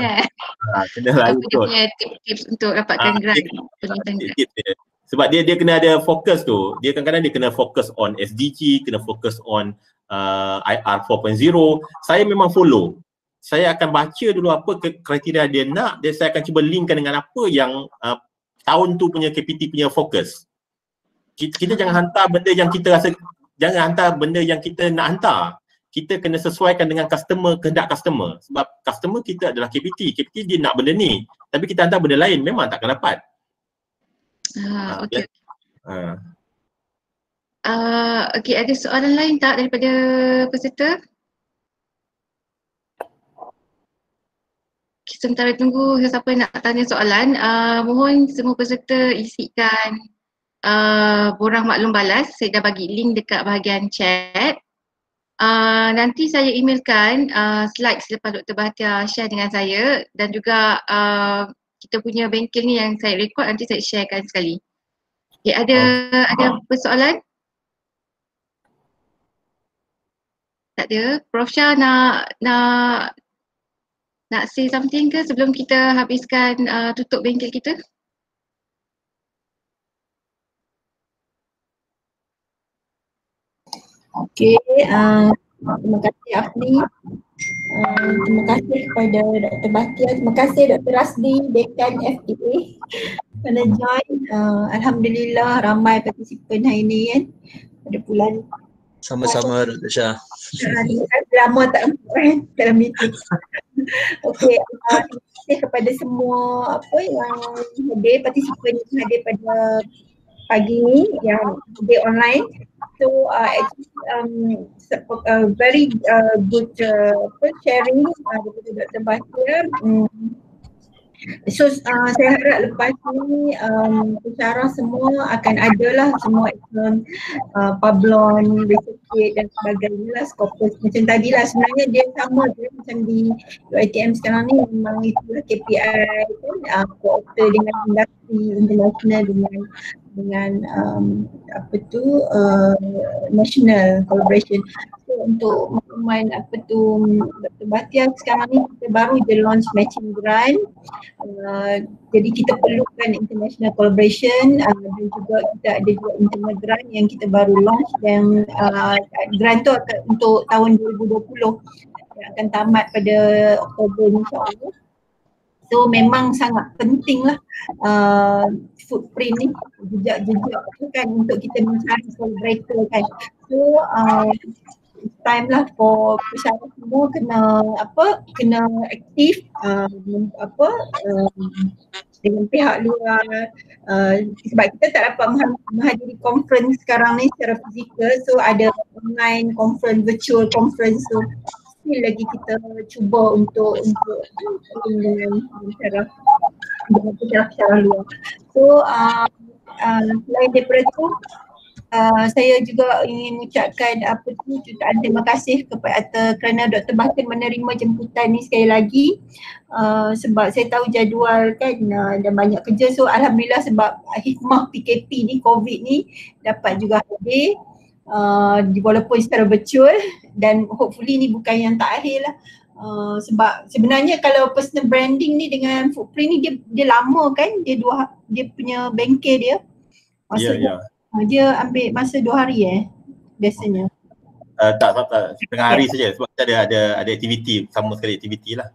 kena lain kot. Dia punya tips untuk dapatkan grant penulisan grant. Sebab dia kena ada fokus tu. Dia kadang-kadang dia kena fokus on SDG, kena fokus on IR 4.0. Saya memang follow. Saya akan baca dulu apa kriteria dia nak, saya akan cuba linkkan dengan apa yang tahun tu punya KPT punya fokus. Kita jangan hantar benda yang kita rasa, jangan hantar benda yang kita nak hantar. Kita kena sesuaikan dengan kehendak customer. Sebab customer kita adalah KPT. KPT dia nak benda ni. Tapi kita hantar benda lain, memang takkan dapat. Okey. Okey, ada soalan lain tak daripada peserta? Sementara tunggu siapa yang nak tanya soalan, mohon semua peserta isikan borang maklum balas. Saya dah bagi link dekat bahagian chat. Nanti saya emailkan slide selepas Dr. Bahtiar share dengan saya, dan juga kita punya bengkel ni yang saya record nanti saya sharekan sekali. Okay, ada persoalan? Tak ada. Prof Shah nak say something ke sebelum kita habiskan tutup bengkel kita? Okey, terima kasih Afni. Terima kasih kepada Dr. Bahtiar, terima kasih Dr. Rasdi, Dekan FTA kerana join. Alhamdulillah ramai partisipan hari ini kan pada bulan. Sama-sama Dr. Shah. Terima kasih, lama tak kan dalam meeting. Okey, terima kasih kepada semua yang hadir, partisipan yang hadir pada pagi ni yang hadir online. So very good sharing daripada Dr. Bahtiar. So saya harap lepas ni pensyarah semua akan adalah semua pablon, research dan sebagainya lah, Scopus macam tadi lah. Sebenarnya dia sama je macam di UiTM sekarang ni, memang itulah KPI kan, co-opter dengan industri international dengan national collaboration. So untuk makluman Dr. Bahtiar, sekarang ni kita baru je launch matching grant. Jadi kita perlukan international collaboration dan juga kita ada juga internal grant yang kita baru launch, yang grant tu akan untuk tahun 2020 yang akan tamat pada Oktober insyaAllah. So memang sangat penting lah footprint ni, jejak-jejak tu kan untuk kita mencari collaborator kan. So time lah for pesara semua kena aktif dengan pihak luar, sebab kita tak dapat menghadiri conference sekarang ni secara fizikal, so ada online conference, virtual conference, so still lagi kita cuba untuk dengan cara luar. So selain daripada tu saya juga ingin mengucapkan jutaan terima kasih kepada kerana Dr. Bahtiar menerima jemputan ni sekali lagi, sebab saya tahu jadual kan dan banyak kerja, so alhamdulillah sebab hikmah PKP ni, COVID ni dapat juga hadir walaupun secara virtual, dan hopefully ni bukan yang tak akhir lah. Sebab sebenarnya kalau personal branding ni dengan footprint ni dia lama kan, dia punya bengkel dia maksudnya dia ambil masa 2 hari biasanya. Tak, setengah hari saja sebab kita ada aktiviti, sama sekali aktiviti lah.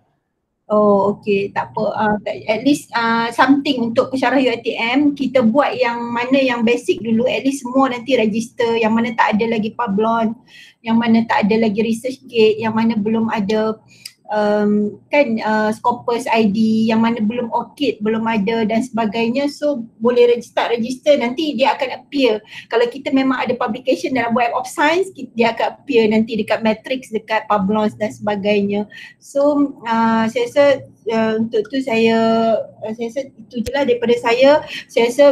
Oh okey, tak apa. At least something untuk pensyarah UiTM, kita buat yang mana yang basic dulu, at least semua nanti register, yang mana tak ada lagi Publon, yang mana tak ada lagi ResearchGate, yang mana belum ada Scopus ID, yang mana belum ORCID belum ada dan sebagainya. So boleh start register, nanti dia akan appear. Kalau kita memang ada publication dalam Web of Science, dia akan appear nanti dekat Matrix, dekat Publons dan sebagainya. So saya rasa untuk tu saya rasa itu je lah daripada saya. Saya rasa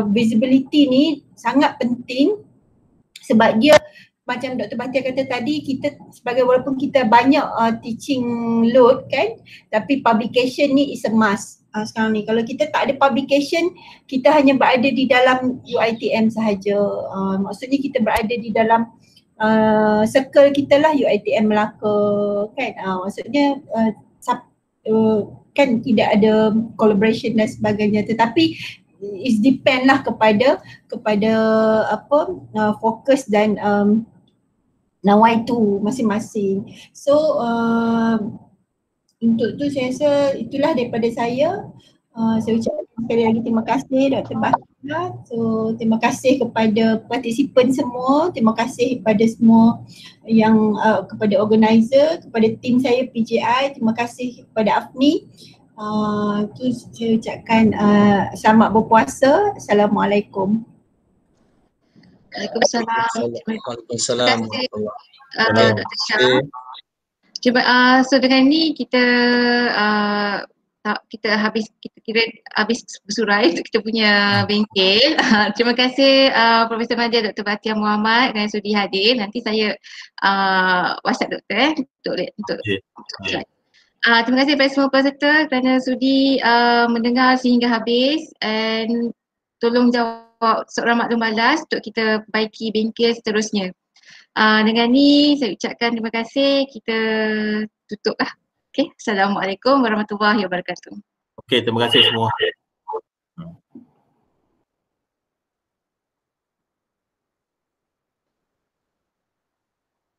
visibility ni sangat penting sebab dia macam Dr. Bahtiar kata tadi, kita sebagai walaupun kita banyak teaching load kan, tapi publication ni is a must sekarang ni. Kalau kita tak ada publication, kita hanya berada di dalam UiTM sahaja. Maksudnya kita berada di dalam circle kita lah, UiTM Melaka kan. Maksudnya kan tidak ada collaboration dan sebagainya, tetapi it depend lah kepada fokus dan nawai tu masing-masing. So untuk tu saya rasa itulah daripada saya. Saya ucapkan sekali lagi terima kasih Dr. Bahtiar. So terima kasih kepada participant semua, terima kasih kepada semua yang kepada organizer, kepada tim saya PJI, terima kasih kepada Afni. Tu saya ucapkan selamat berpuasa. Assalamualaikum. Waalaikumsalam. Dr. Syah. So dengan ni kita habis bersurai untuk kita punya bengkel. Terima kasih Profesor Madya Dr. Bahtiar Muhammad kerana sudi hadir. Nanti saya WhatsApp doktor untuk terima kasih kepada semua peserta kerana sudi mendengar sehingga habis, and tolong jawab soalan maklum balas untuk kita perbaiki bengkel seterusnya. Dengan ni saya ucapkan terima kasih, kita tutup lah. Okay, Assalamualaikum warahmatullahi wabarakatuh. Okay, terima kasih semua.